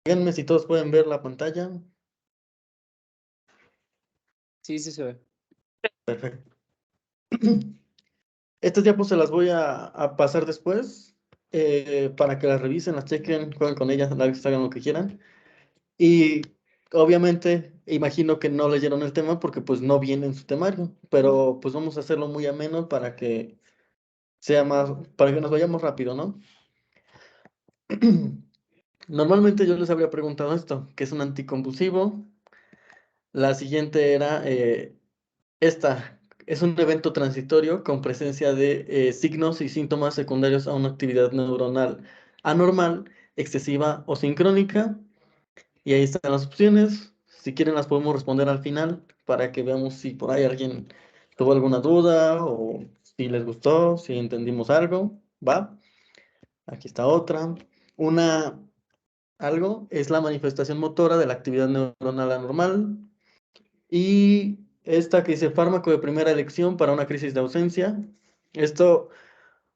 Díganme si todos pueden ver la pantalla. Sí, sí se ve. Perfecto. Estas diapos se las voy a pasar después para que las revisen, las chequen, jueguen con ellas, hagan lo que quieran. Y obviamente imagino que no leyeron el tema porque pues no viene en su temario, pero pues vamos a hacerlo muy ameno para que sea más, para que nos vayamos rápido, ¿no? Normalmente yo les habría preguntado esto, ¿qué es un anticonvulsivo? La siguiente era esta. Es un evento transitorio con presencia de signos y síntomas secundarios a una actividad neuronal anormal, excesiva o sincrónica. Y ahí están las opciones. Si quieren las podemos responder al final para que veamos si por ahí alguien tuvo alguna duda o si les gustó, si entendimos algo. ¿Va? Aquí está otra. Una, algo es la manifestación motora de la actividad neuronal anormal. Y esta que dice fármaco de primera elección para una crisis de ausencia. Esto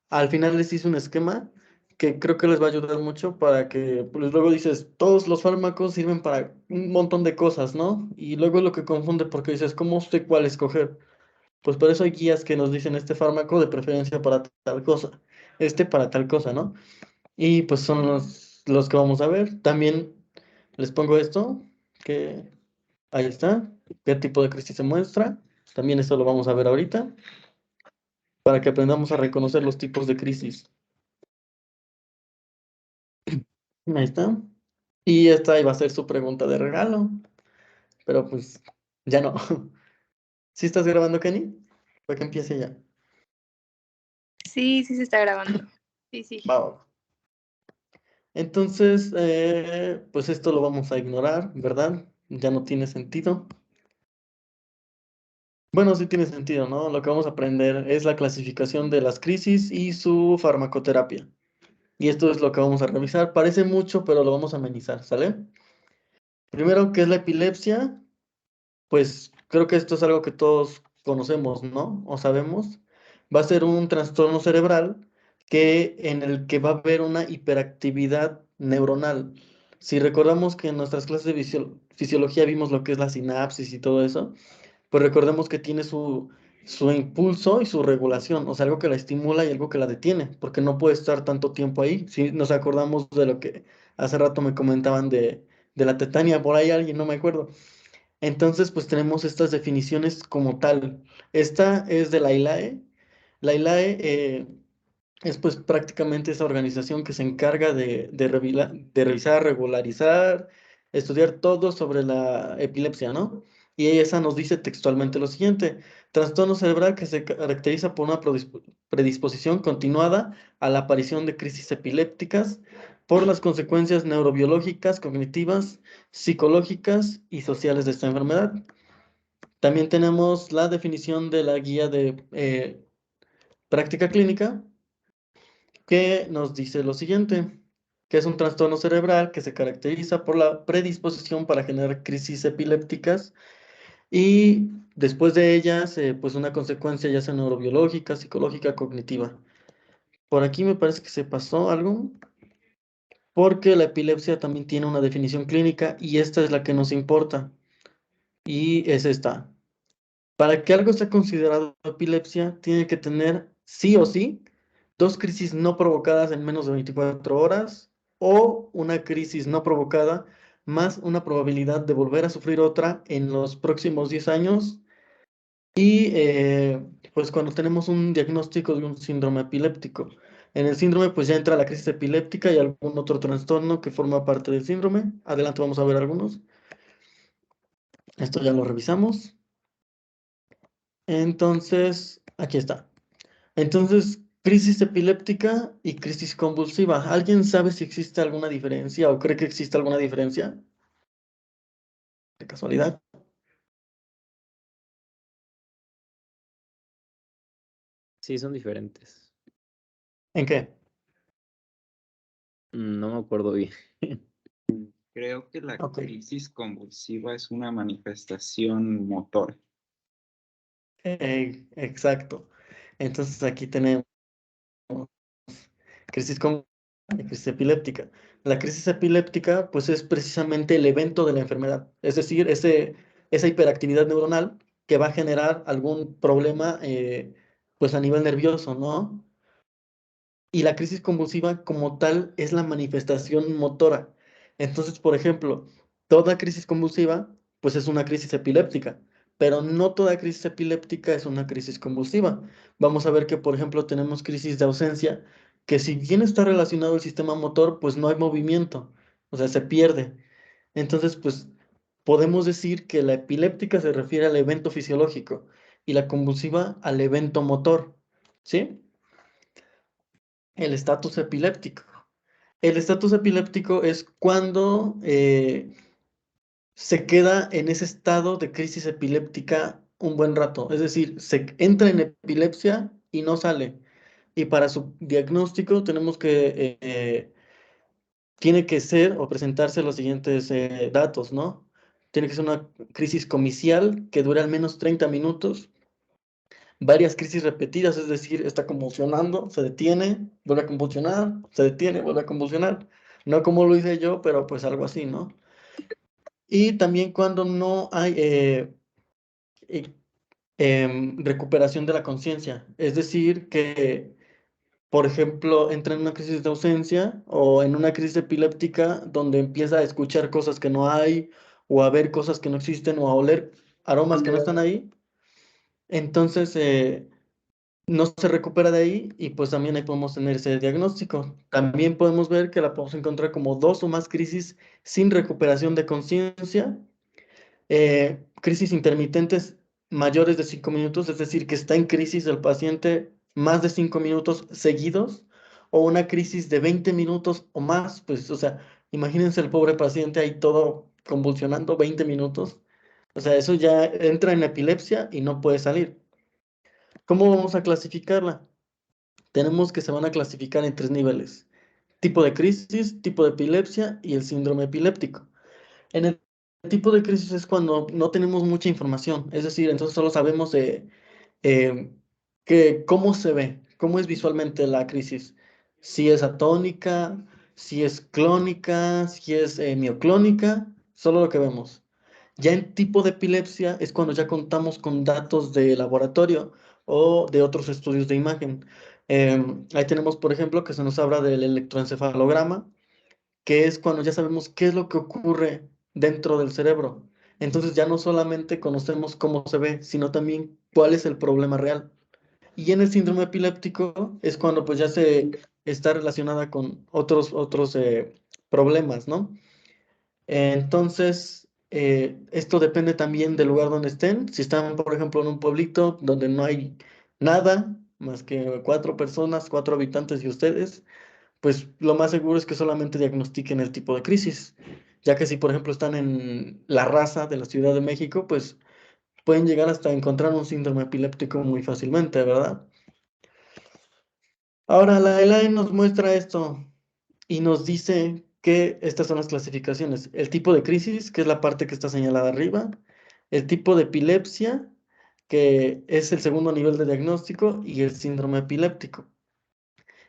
al final les hice un esquema que creo que les va a ayudar mucho para que pues, luego dices, todos los fármacos sirven para un montón de cosas, ¿no? Y luego es lo que confunde porque dices, ¿cómo sé cuál escoger? Pues por eso hay guías que nos dicen este fármaco de preferencia para tal cosa, este para tal cosa, ¿no? Y pues son los que vamos a ver. También les pongo esto, que ahí está, qué tipo de crisis se muestra. También esto lo vamos a ver ahorita, para que aprendamos a reconocer los tipos de crisis. Ahí está. Y esta iba a ser su pregunta de regalo, pero pues ya no. ¿Sí estás grabando, Kenny? Para que empiece ya. Sí, sí se está grabando. Sí, sí. Va, va. Entonces, pues esto lo vamos a ignorar, ¿verdad? Ya no tiene sentido. Bueno, sí tiene sentido, ¿no? Lo que vamos a aprender es la clasificación de las crisis y su farmacoterapia. Y esto es lo que vamos a revisar. Parece mucho, pero lo vamos a amenizar, ¿sale? Primero, ¿qué es la epilepsia? Pues creo que esto es algo que todos conocemos, ¿no? O sabemos. Va a ser un trastorno cerebral en el que va a haber una hiperactividad neuronal. Si recordamos que en nuestras clases de fisiología vimos lo que es la sinapsis y todo eso, pues recordemos que tiene su impulso y su regulación, o sea, algo que la estimula y algo que la detiene, porque no puede estar tanto tiempo ahí. Si nos acordamos de lo que hace rato me comentaban de la tetania, por ahí alguien, no me acuerdo. Entonces, pues tenemos estas definiciones como tal. Esta es de la ILAE. La ILAE es pues prácticamente esa organización que se encarga de revisar, regularizar, estudiar todo sobre la epilepsia, ¿no? Y esa nos dice textualmente lo siguiente: trastorno cerebral que se caracteriza por una predisposición continuada a la aparición de crisis epilépticas por las consecuencias neurobiológicas, cognitivas, psicológicas y sociales de esta enfermedad. También tenemos la definición de la guía de práctica clínica, que nos dice lo siguiente, que es un trastorno cerebral que se caracteriza por la predisposición para generar crisis epilépticas y después de ellas, pues una consecuencia ya sea neurobiológica, psicológica, cognitiva. Por aquí me parece que se pasó algo, porque la epilepsia también tiene una definición clínica y esta es la que nos importa, y es esta. Para que algo sea considerado epilepsia, tiene que tener sí o sí dos crisis no provocadas en menos de 24 horas o una crisis no provocada más una probabilidad de volver a sufrir otra en los próximos 10 años. Y pues cuando tenemos un diagnóstico de un síndrome epiléptico. En el síndrome pues ya entra la crisis epiléptica y algún otro trastorno que forma parte del síndrome. Adelante vamos a ver algunos. Esto ya lo revisamos. Entonces, aquí está. Entonces, crisis epiléptica y crisis convulsiva. ¿Alguien sabe si existe alguna diferencia o cree que existe alguna diferencia? ¿De casualidad? Sí, son diferentes. ¿En qué? No me acuerdo bien. Creo que la Ok. crisis convulsiva es una manifestación motora. Exacto. Entonces aquí tenemos crisis convulsiva La crisis epiléptica. La crisis epiléptica, pues es precisamente el evento de la enfermedad, es decir, esa hiperactividad neuronal que va a generar algún problema, pues a nivel nervioso, ¿no? Y la crisis convulsiva como tal es la manifestación motora. Entonces, por ejemplo, toda crisis convulsiva, pues es una crisis epiléptica, pero no toda crisis epiléptica es una crisis convulsiva. Vamos a ver que, por ejemplo, tenemos crisis de ausencia, que si bien está relacionado al sistema motor, pues no hay movimiento, o sea, se pierde. Entonces, pues podemos decir que la epiléptica se refiere al evento fisiológico y la convulsiva al evento motor, ¿sí? El estatus epiléptico. El estatus epiléptico es cuando se queda en ese estado de crisis epiléptica un buen rato. Es decir, se entra en epilepsia y no sale. Y para su diagnóstico tenemos que, tiene que ser o presentarse los siguientes datos, ¿no? Tiene que ser una crisis comicial que dure al menos 30 minutos, varias crisis repetidas, es decir, está convulsionando, se detiene, vuelve a convulsionar, se detiene, vuelve a convulsionar. No como lo hice yo, pero pues algo así, ¿no? Y también cuando no hay eh, recuperación de la conciencia, es decir, que, por ejemplo, entra en una crisis de ausencia o en una crisis epiléptica donde empieza a escuchar cosas que no hay, o a ver cosas que no existen, o a oler aromas que no están ahí. Entonces, no se recupera de ahí y pues también ahí podemos tener ese diagnóstico. También podemos ver que la podemos encontrar como dos o más crisis sin recuperación de conciencia, crisis intermitentes mayores de 5 minutos, es decir, que está en crisis el paciente más de 5 minutos seguidos, o una crisis de 20 minutos o más, pues, o sea, imagínense el pobre paciente ahí todo convulsionando 20 minutos. O sea, eso ya entra en epilepsia y no puede salir. ¿Cómo vamos a clasificarla? Tenemos que se van a clasificar en 3 niveles: tipo de crisis, tipo de epilepsia y el síndrome epiléptico. En el tipo de crisis es cuando no tenemos mucha información, es decir, entonces solo sabemos eh, cómo se ve, cómo es visualmente la crisis, si es atónica, si es clónica, si es mioclónica, solo lo que vemos. Ya en tipo de epilepsia es cuando ya contamos con datos de laboratorio o de otros estudios de imagen. Ahí tenemos, por ejemplo, que se nos habla del electroencefalograma, que es cuando ya sabemos qué es lo que ocurre dentro del cerebro. Entonces ya no solamente conocemos cómo se ve, sino también cuál es el problema real. Y en el síndrome epiléptico es cuando pues ya se está relacionada con otros problemas, ¿no? Entonces, esto depende también del lugar donde estén. Si están, por ejemplo, en un pueblito donde no hay nada más que 4 personas, 4 habitantes y ustedes, pues lo más seguro es que solamente diagnostiquen el tipo de crisis. Ya que si, por ejemplo, están en La Raza de la Ciudad de México, pues pueden llegar hasta encontrar un síndrome epiléptico muy fácilmente, ¿verdad? Ahora, la ELAE nos muestra esto y nos dice que estas son las clasificaciones: el tipo de crisis, que es la parte que está señalada arriba; el tipo de epilepsia, que es el segundo nivel de diagnóstico; y el síndrome epiléptico.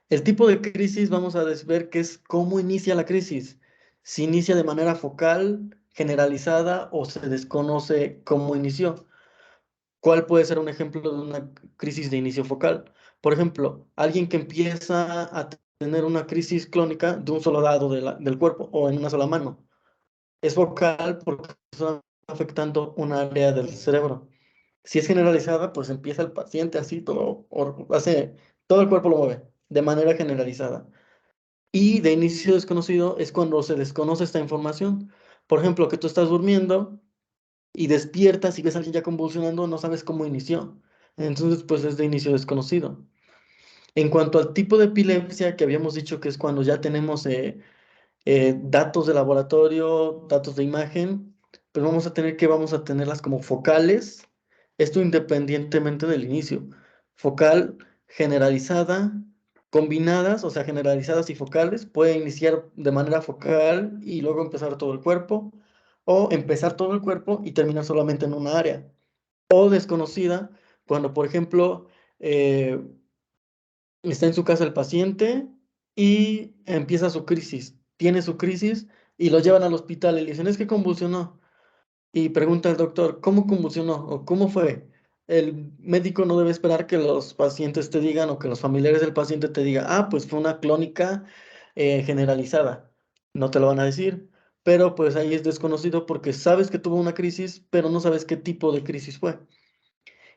El tipo de crisis vamos a ver que es cómo inicia la crisis. Si inicia de manera focal, generalizada, o se desconoce cómo inició. ¿Cuál puede ser un ejemplo de una crisis de inicio focal? Por ejemplo, alguien que empieza a tener una crisis clónica de un solo lado del cuerpo o en una sola mano. Es focal porque está afectando un área del cerebro. Si es generalizada, pues empieza el paciente así, todo el cuerpo lo mueve de manera generalizada. Y de inicio desconocido es cuando se desconoce esta información. Por ejemplo, que tú estás durmiendo y despiertas y ves a alguien ya convulsionando, no sabes cómo inició. Entonces, pues es de inicio desconocido. En cuanto al tipo de epilepsia, que habíamos dicho que es cuando ya tenemos datos de laboratorio, datos de imagen, pues vamos a tenerlas como focales, esto independientemente del inicio. Focal, generalizada, combinadas, o sea, generalizadas y focales, puede iniciar de manera focal y luego empezar todo el cuerpo, o empezar todo el cuerpo y terminar solamente en una área. O desconocida, cuando, por ejemplo, está en su casa el paciente y empieza su crisis. Tiene su crisis y lo llevan al hospital y le dicen, es que convulsionó. Y pregunta al doctor, ¿cómo convulsionó o cómo fue? El médico no debe esperar que los pacientes te digan o que los familiares del paciente te digan, ah, pues fue una clónica generalizada. No te lo van a decir, pero pues ahí es desconocido porque sabes que tuvo una crisis, pero no sabes qué tipo de crisis fue.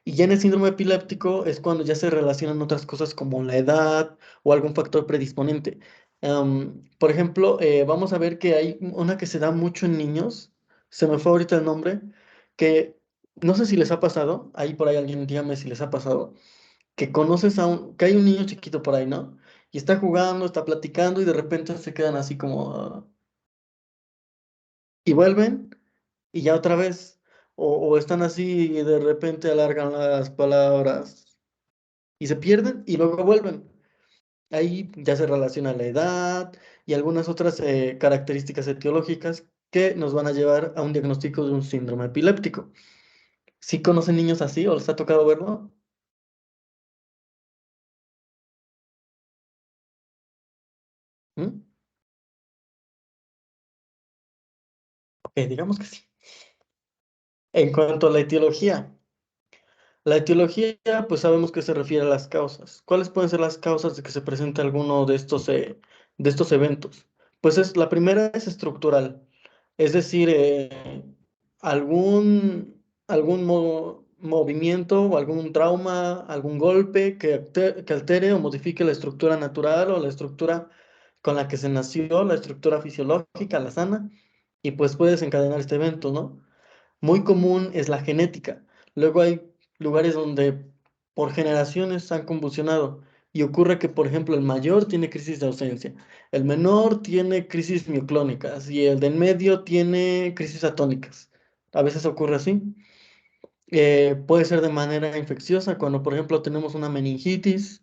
Y ya en el síndrome epiléptico es cuando ya se relacionan otras cosas como la edad o algún factor predisponente. Por ejemplo, vamos a ver que hay una que se da mucho en niños, se me fue ahorita el nombre, que no sé si les ha pasado, ahí por ahí alguien dígame si les ha pasado, que conoces que hay un niño chiquito por ahí, ¿no? Y está jugando, está platicando y de repente se quedan así como, y vuelven y ya otra vez, o están así y de repente alargan las palabras y se pierden y luego vuelven. Ahí ya se relaciona la edad y algunas otras características etiológicas que nos van a llevar a un diagnóstico de un síndrome epiléptico. ¿Sí conocen niños así o les ha tocado verlo? ¿Mm? Ok, digamos que sí. En cuanto a la etiología, pues sabemos que se refiere a las causas. ¿Cuáles pueden ser las causas de que se presente alguno de estos eventos? Pues la primera es estructural, es decir, algún movimiento o algún trauma, algún golpe que altere o modifique la estructura natural o la estructura con la que se nació, la estructura fisiológica, la sana, y pues puede desencadenar este evento, ¿no? Muy común es la genética. Luego hay lugares donde por generaciones han convulsionado y ocurre que, por ejemplo, el mayor tiene crisis de ausencia, el menor tiene crisis mioclónicas y el del medio tiene crisis atónicas. A veces ocurre así. Puede ser de manera infecciosa cuando, por ejemplo, tenemos una meningitis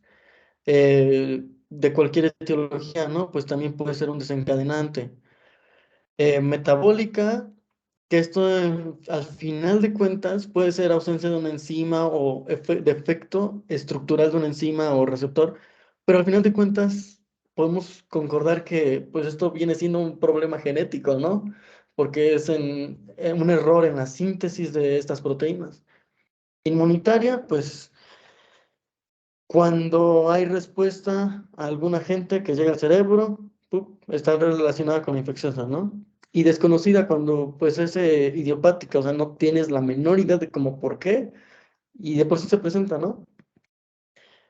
de cualquier etiología, ¿no? Pues también puede ser un desencadenante metabólica, que esto al final de cuentas puede ser ausencia de una enzima o defecto estructural de una enzima o receptor, pero al final de cuentas podemos concordar que pues esto viene siendo un problema genético, ¿no? Porque es un error en la síntesis de estas proteínas. Inmunitaria, pues cuando hay respuesta a algún agente que llega al cerebro, está relacionada con la infecciosa, ¿no? Y desconocida cuando pues es idiopática, o sea, no tienes la menor idea de cómo por qué, y de por sí se presenta, ¿no?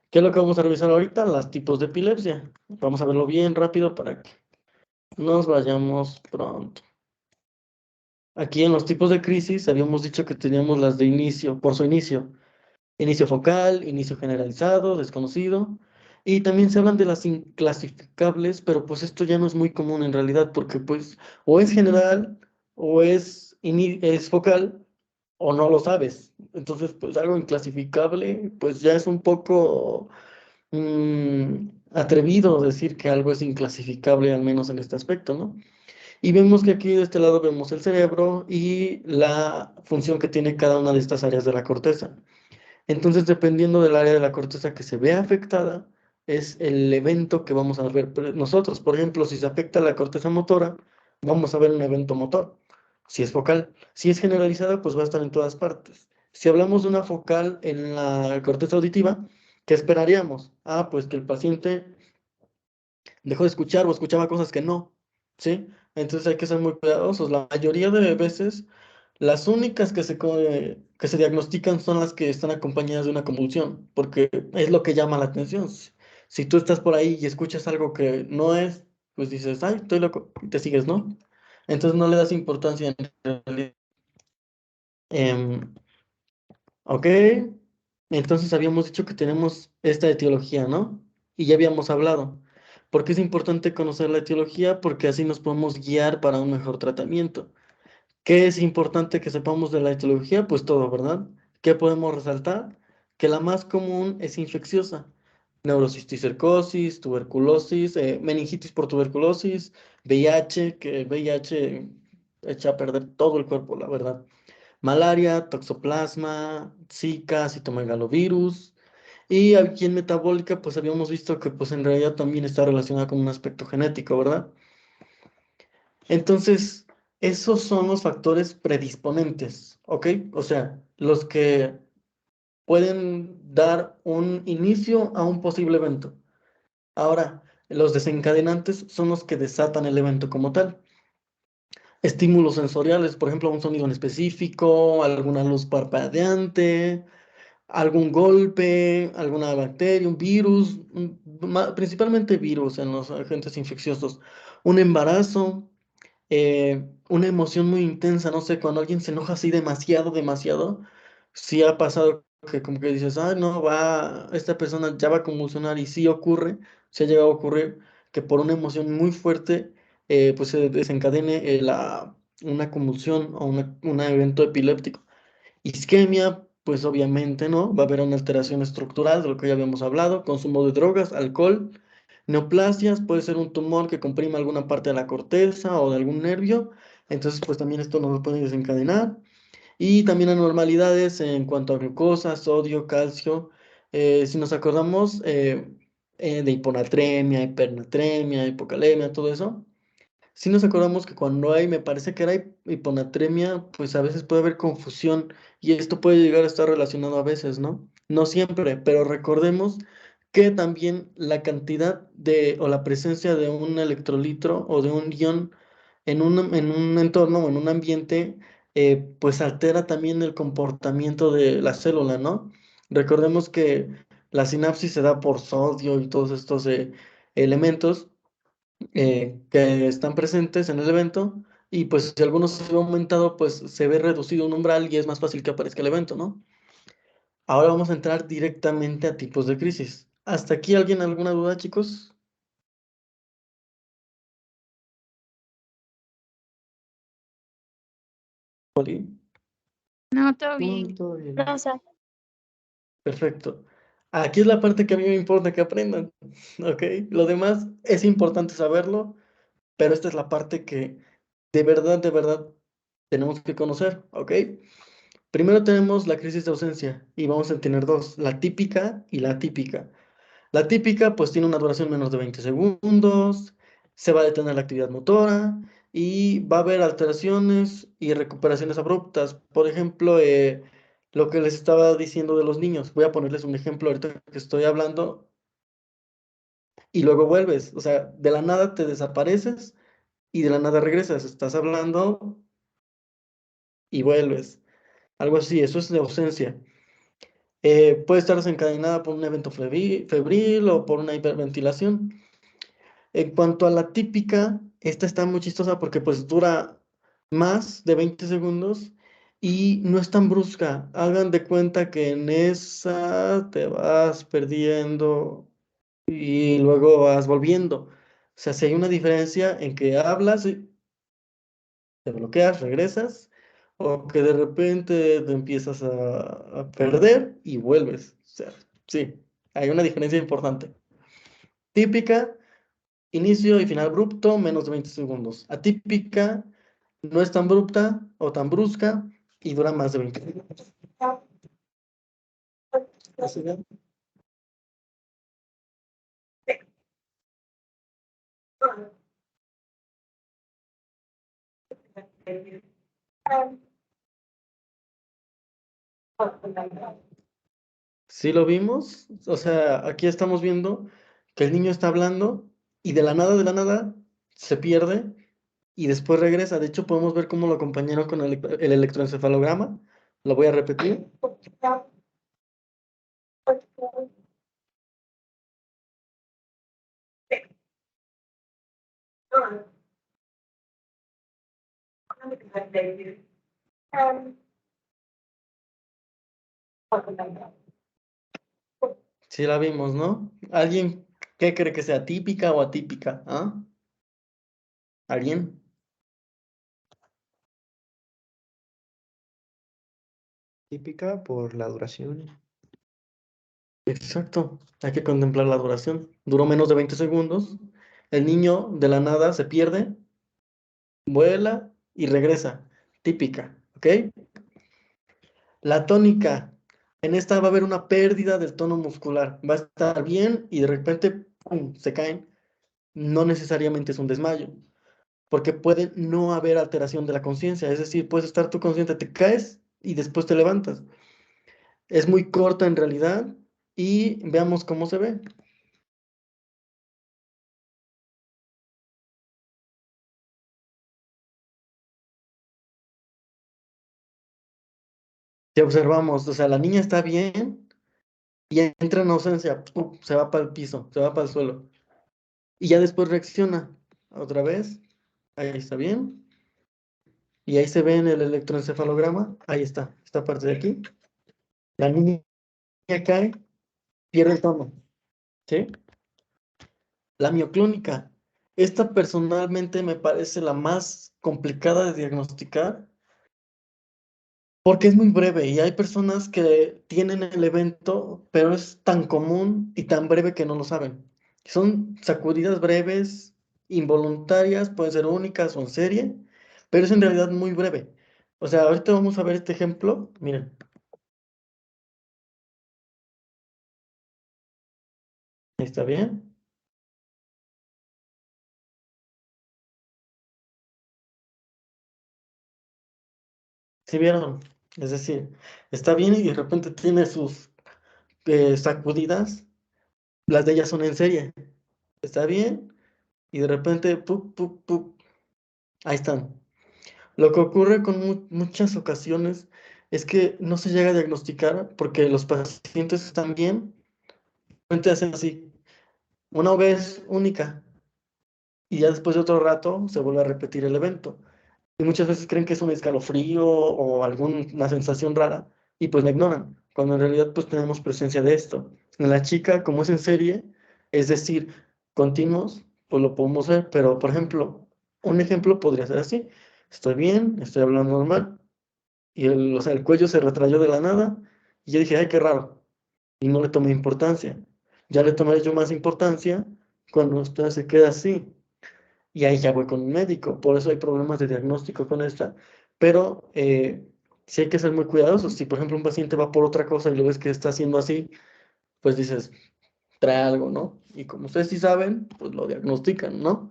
¿Qué es lo que vamos a revisar ahorita? Los tipos de epilepsia. Vamos a verlo bien rápido para que nos vayamos pronto. Aquí en los tipos de crisis habíamos dicho que teníamos las de inicio, por su inicio. Inicio focal, inicio generalizado, desconocido. Y también se hablan de las inclasificables, pero pues esto ya no es muy común en realidad, porque pues o es general, o es focal, o no lo sabes. Entonces, pues algo inclasificable, pues ya es un poco atrevido decir que algo es inclasificable, al menos en este aspecto, ¿no? Y vemos que aquí de este lado vemos el cerebro y la función que tiene cada una de estas áreas de la corteza. Entonces, dependiendo del área de la corteza que se vea afectada, es el evento que vamos a ver nosotros. Por ejemplo, si se afecta la corteza motora, vamos a ver un evento motor. Si es focal, si es generalizada, pues va a estar en todas partes. Si hablamos de una focal en la corteza auditiva, ¿qué esperaríamos? Ah, pues que el paciente dejó de escuchar o escuchaba cosas que no, ¿sí? Entonces hay que ser muy cuidadosos. La mayoría de veces, las únicas que se diagnostican son las que están acompañadas de una convulsión, porque es lo que llama la atención. Si tú estás por ahí y escuchas algo que no es, pues dices, ay, estoy loco, y te sigues, ¿no? Entonces no le das importancia en realidad. Em, ok, entonces habíamos dicho que tenemos esta etiología, ¿no? Y ya habíamos hablado. ¿Por qué es importante conocer la etiología? Porque así nos podemos guiar para un mejor tratamiento. ¿Qué es importante que sepamos de la etiología? Pues todo, ¿verdad? ¿Qué podemos resaltar? Que la más común es infecciosa. Neurocisticercosis, tuberculosis, meningitis por tuberculosis, VIH, que el VIH echa a perder todo el cuerpo, la verdad. Malaria, toxoplasma, Zika, citomegalovirus. Y aquí en metabólica, pues habíamos visto que pues en realidad también está relacionada con un aspecto genético, ¿verdad? Entonces, esos son los factores predisponentes, ¿ok? O sea, los que pueden dar un inicio a un posible evento. Ahora, los desencadenantes son los que desatan el evento como tal. Estímulos sensoriales, por ejemplo, un sonido en específico, alguna luz parpadeante, algún golpe, alguna bacteria, un virus, principalmente virus en los agentes infecciosos, un embarazo, una emoción muy intensa, no sé, cuando alguien se enoja así demasiado, demasiado, sí ha pasado que como que dices, ah, no, esta persona ya va a convulsionar y sí ocurre, se ha llegado a ocurrir que por una emoción muy fuerte, pues se desencadene una convulsión o un evento epiléptico. Isquemia, pues obviamente no, va a haber una alteración estructural de lo que ya habíamos hablado, consumo de drogas, alcohol, neoplasias, puede ser un tumor que comprima alguna parte de la corteza o de algún nervio, entonces pues también esto nos lo puede desencadenar. Y también anormalidades en cuanto a glucosa, sodio, calcio, si nos acordamos de hiponatremia, hipernatremia, hipocalemia, todo eso. Si nos acordamos que cuando me parece que era hiponatremia, pues a veces puede haber confusión y esto puede llegar a estar relacionado a veces, ¿no? No siempre, pero recordemos que también la cantidad o la presencia de un electrolitro o de un ion en un entorno o en un ambiente, pues altera también el comportamiento de la célula, ¿no? Recordemos que la sinapsis se da por sodio y todos estos elementos que están presentes en el evento y pues si alguno se ve aumentado, pues se ve reducido un umbral y es más fácil que aparezca el evento, ¿no? Ahora vamos a entrar directamente a tipos de crisis. ¿Hasta aquí alguien alguna duda, chicos? Poli. No, todo No, bien. todo bien. No, o sea, Perfecto. Aquí es la parte que a mí me importa que aprendan, ¿ok? Lo demás es importante saberlo, pero esta es la parte que de verdad tenemos que conocer, ¿ok? Primero tenemos la crisis de ausencia y vamos a tener dos, la típica y la atípica. La típica pues tiene una duración menos de 20 segundos, se va a detener la actividad motora y va a haber alteraciones y recuperaciones abruptas. Por ejemplo, lo que les estaba diciendo de los niños, voy a ponerles un ejemplo ahorita que estoy hablando y luego vuelves, o sea, de la nada te desapareces y de la nada regresas, estás hablando y vuelves. Algo así, eso es de ausencia. Puede estar desencadenada por un evento febril o por una hiperventilación. En cuanto a la típica, esta está muy chistosa porque pues dura más de 20 segundos y no es tan brusca. Hagan de cuenta que en esa te vas perdiendo y luego vas volviendo. O sea, si hay una diferencia en que hablas y te bloqueas, regresas, o que de repente te empiezas a perder y vuelves. O sea, sí, hay una diferencia importante. Típica, inicio y final abrupto, menos de 20 segundos. Atípica, no es tan abrupta o tan brusca y dura más de 20 segundos. ¿Así ven? ¿Sí lo vimos? O sea, aquí estamos viendo que el niño está hablando y de la nada, se pierde y después regresa. De hecho, podemos ver cómo lo acompañaron con el electroencefalograma. Lo voy a repetir. Sí la vimos, ¿no? ¿Alguien qué cree que sea típica o atípica? ¿Ah? ¿Alguien? Típica por la duración. Exacto. Hay que contemplar la duración. Duró menos de 20 segundos. El niño de la nada se pierde, vuela y regresa. Típica, ¿ok? La tónica. En esta va a haber una pérdida del tono muscular. Va a estar bien y de repente ¡pum!, se caen. No necesariamente es un desmayo, porque puede no haber alteración de la conciencia. Es decir, puedes estar tú consciente, te caes y después te levantas. Es muy corta en realidad y veamos cómo se ve. Si observamos, o sea, la niña está bien y entra en ausencia, ¡pum!, se va para el piso, se va para el suelo. Y ya después reacciona otra vez. Ahí está bien. Y ahí se ve en el electroencefalograma. Ahí está, esta parte de aquí. La niña cae, pierde el tono. ¿Sí? La mioclónica. Esta personalmente me parece la más complicada de diagnosticar porque es muy breve y hay personas que tienen el evento, pero es tan común y tan breve que no lo saben. Son sacudidas breves, involuntarias, pueden ser únicas o en serie, pero es en realidad muy breve. O sea, ahorita vamos a ver este ejemplo. Miren, ¿está bien? ¿Sí vieron? Es decir, está bien y de repente tiene sus sacudidas, las de ellas son en serie. Está bien y de repente, ¡pup, pup, pup! Ahí están. Lo que ocurre con muchas ocasiones es que no se llega a diagnosticar porque los pacientes están bien, de repente hacen así, una vez única, y ya después de otro rato se vuelve a repetir el evento. Y muchas veces creen que es un escalofrío o alguna sensación rara, y pues la ignoran, cuando en realidad pues tenemos presencia de esto. En la chica, como es en serie, es decir, continuos, pues lo podemos ver, pero por ejemplo, un ejemplo podría ser así: estoy bien, estoy hablando normal, y o sea, el cuello se retrayó de la nada, y yo dije, ay, qué raro, y no le tomé importancia. Ya le tomé yo más importancia cuando usted se queda así, y ahí ya voy con un médico. Por eso hay problemas de diagnóstico con esta, pero sí hay que ser muy cuidadosos. Si, por ejemplo, un paciente va por otra cosa y lo ves que está haciendo así, pues dices, trae algo, ¿no? Y como ustedes sí saben, pues lo diagnostican, ¿no?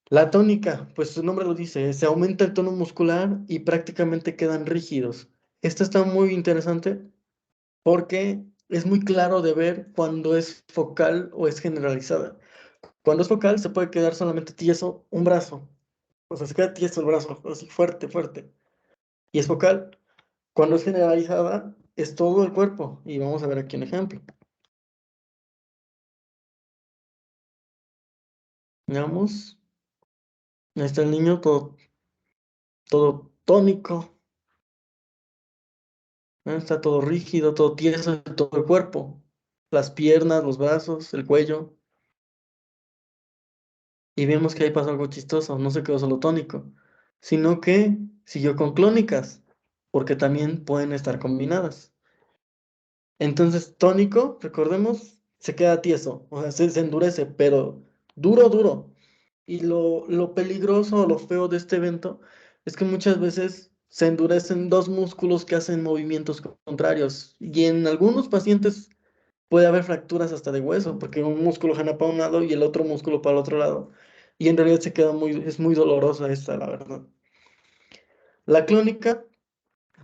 La tónica, pues su nombre lo dice, se aumenta el tono muscular y prácticamente quedan rígidos. Esta está muy interesante porque es muy claro de ver cuando es focal o es generalizada. Cuando es focal se puede quedar solamente tieso un brazo, o sea, se queda tieso el brazo, así fuerte, fuerte. Y es focal. Cuando es generalizada, es todo el cuerpo. Y vamos a ver aquí un ejemplo. Veamos. Ahí está el niño todo tónico. Está todo rígido, todo tieso en todo el cuerpo. Las piernas, los brazos, el cuello. Y vemos que ahí pasó algo chistoso. No se quedó solo tónico, sino que siguió con clónicas, porque también pueden estar combinadas. Entonces, tónico, recordemos, se queda tieso, o sea, se endurece, pero duro, duro. Y lo peligroso o lo feo de este evento es que muchas veces se endurecen dos músculos que hacen movimientos contrarios. Y en algunos pacientes puede haber fracturas hasta de hueso, porque un músculo jala para un lado y el otro músculo para el otro lado. Y en realidad es muy dolorosa esta, la verdad. La clónica,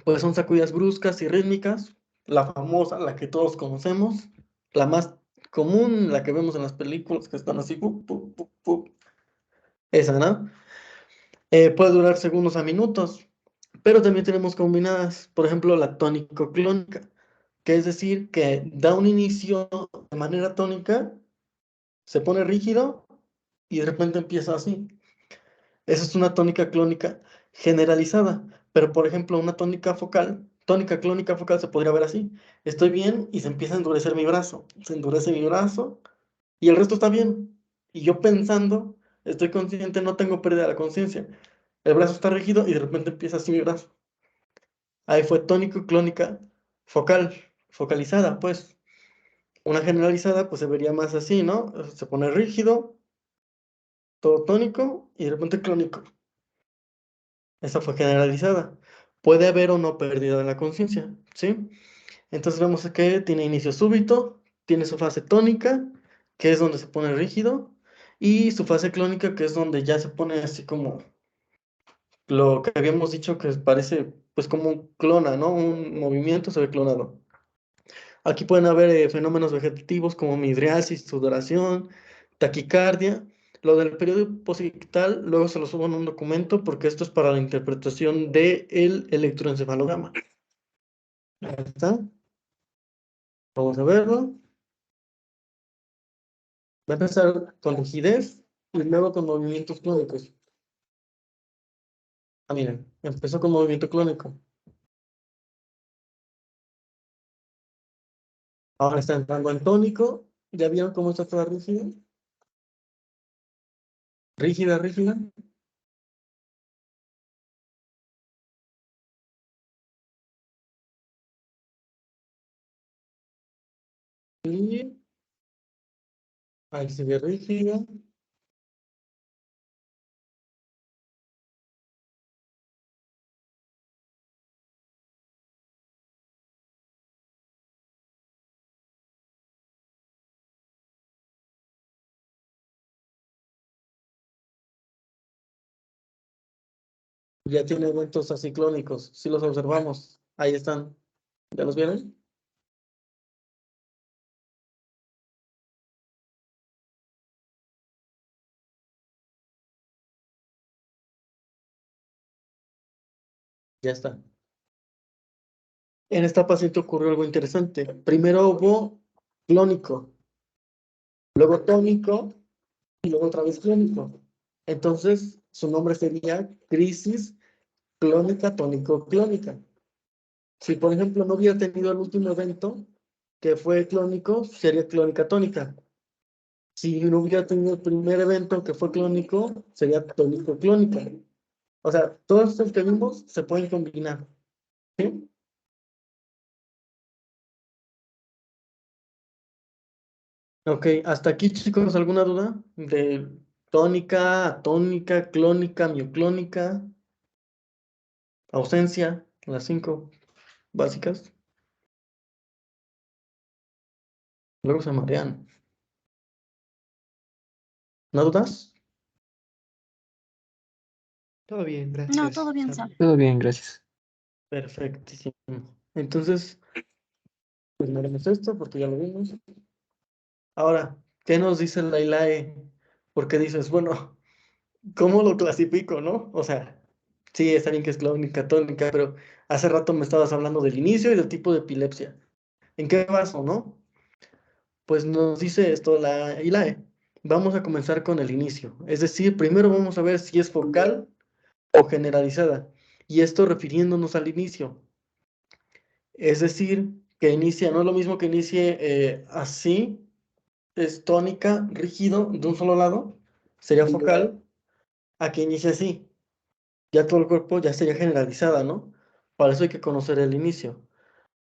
pues son sacudidas bruscas y rítmicas, la famosa, la que todos conocemos, la más común, la que vemos en las películas que están así, pu, pu, pu, pu. Esa, ¿no? Puede durar segundos a minutos, pero también tenemos combinadas, por ejemplo, la tónico-clónica, que es decir, que da un inicio de manera tónica, se pone rígido y de repente empieza así. Esa es una tónica clónica generalizada, pero por ejemplo, una tónica focal, tónica clónica focal se podría ver así. Estoy bien y se empieza a endurecer mi brazo, se endurece mi brazo y el resto está bien. Y yo pensando, estoy consciente, no tengo pérdida de la conciencia. El brazo está rígido y de repente empieza así mi brazo. Ahí fue tónico clónica focal, focalizada, pues. Una generalizada, pues se vería más así, ¿no? Se pone rígido, todo tónico y de repente clónico. Esa fue generalizada. puede haber o no pérdida de la conciencia, ¿sí? Entonces vemos que tiene inicio súbito, tiene su fase tónica, que es donde se pone rígido, y su fase clónica, que es donde ya se pone así como lo que habíamos dicho que parece pues como un clona, ¿no? Un movimiento se ve clonado. Aquí pueden haber fenómenos vegetativos como midriasis, sudoración, taquicardia. Lo del periodo posictal, luego se lo subo en un documento porque esto es para la interpretación del electroencefalograma. Ahí está. Vamos a verlo. Va a empezar con rigidez y luego con movimientos clónicos. Ah, miren, empezó con movimiento clónico. Ahora está entrando en tónico. ¿Ya vieron cómo está toda rígida? Rígida, rígida. Y ahí se ve rígida. Ya tiene eventos aciclónicos. Si los observamos, ahí están. ¿Ya los vieron? Ya está. En esta paciente ocurrió algo interesante. Primero hubo clónico, luego tónico y luego otra vez clónico. Entonces, su nombre sería crisis clónica tónico-clónica. Si, por ejemplo, no hubiera tenido el último evento, que fue clónico, sería clónica tónica. Si no hubiera tenido el primer evento, que fue clónico, sería tónico-clónica. O sea, todos estos que vimos se pueden combinar. ¿Sí? Ok, hasta aquí, chicos, ¿alguna duda? De tónica, atónica, clónica, mioclónica, ausencia, las 5 básicas. Luego se marean. ¿No dudas? Todo bien, No, gracias. todo bien, Sam. Sam. Todo bien, gracias. Perfectísimo. Entonces, pues miremos esto porque ya lo vimos. Ahora, ¿qué nos dice la ILAE? Porque dices, bueno, ¿cómo lo clasifico, no? O sea, sí, está bien que es clónica, tónica, pero hace rato me estabas hablando del inicio y del tipo de epilepsia. ¿En qué baso, no? Pues nos dice esto la ILAE. Vamos a comenzar con el inicio. Es decir, primero vamos a ver si es focal o generalizada. Y esto refiriéndonos al inicio. Es decir, que inicia, no es lo mismo que inicie así, es tónica, rígido, de un solo lado, sería focal, a que inicie así. Ya todo el cuerpo ya sería generalizada, ¿no? Para eso hay que conocer el inicio.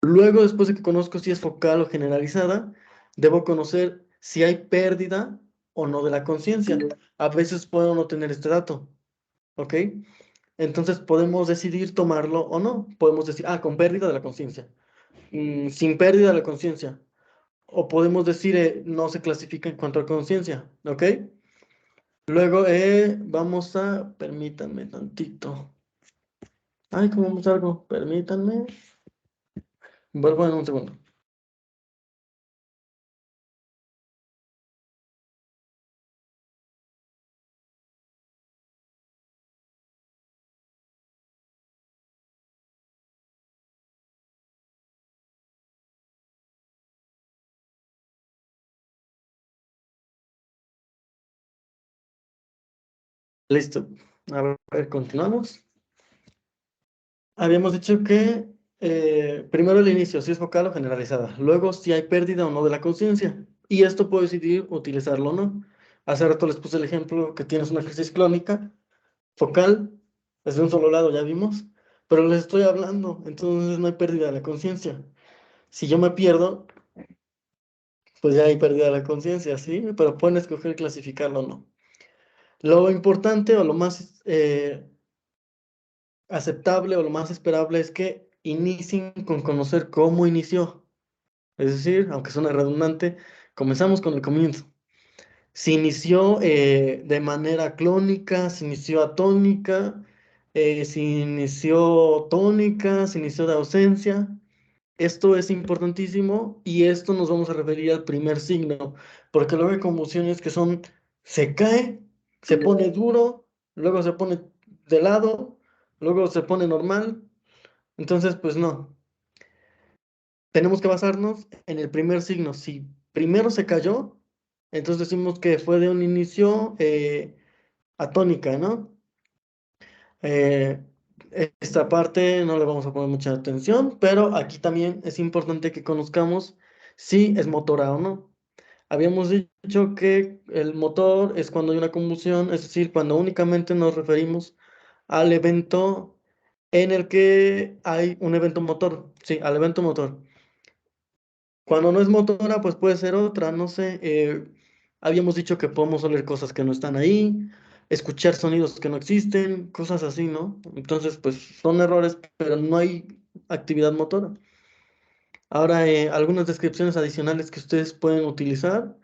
Luego, después de que conozco si es focal o generalizada, debo conocer si hay pérdida o no de la conciencia. A veces puedo no tener este dato, ¿ok? Entonces podemos decidir tomarlo o no. Podemos decir, con pérdida de la conciencia, sin pérdida de la conciencia. O podemos decir, no se clasifica en cuanto a conciencia, ¿ok? Luego vamos a, permítanme tantito. Ay, ¿cómo me salgo? Permítanme. Vuelvo en un segundo. Listo. A ver, continuamos. Habíamos dicho que primero el inicio, si es focal o generalizada. Luego, si hay pérdida o no de la conciencia. Y esto puedo decidir utilizarlo o no. Hace rato les puse el ejemplo que tienes una crisis clónica, focal, es de un solo lado, ya vimos. Pero les estoy hablando, entonces no hay pérdida de la conciencia. Si yo me pierdo, pues ya hay pérdida de la conciencia, ¿sí? Pero pueden escoger clasificarlo o no. Lo importante o lo más aceptable o lo más esperable es que inicien con conocer cómo inició. Es decir, aunque suene redundante, comenzamos con el comienzo. Si inició de manera clónica, si inició atónica, si inició tónica, si inició de ausencia. Esto es importantísimo y esto nos vamos a referir al primer signo, porque luego hay convulsiones que son, se cae, se pone duro, luego se pone de lado, luego se pone normal. Entonces, pues no, tenemos que basarnos en el primer signo. Si primero se cayó, entonces decimos que fue de un inicio atónica, ¿no? Eh, Esta parte no le vamos a poner mucha atención, pero aquí también es importante que conozcamos si es motora o no. Habíamos dicho que el motor es cuando hay una convulsión, es decir, cuando únicamente nos referimos al evento en el que hay un evento motor, sí, al evento motor. Cuando no es motora, pues puede ser otra, no sé. Habíamos dicho que podemos oler cosas que no están ahí, escuchar sonidos que no existen, cosas así, ¿no? Entonces, pues son errores, pero no hay actividad motora. Ahora, algunas descripciones adicionales que ustedes pueden utilizar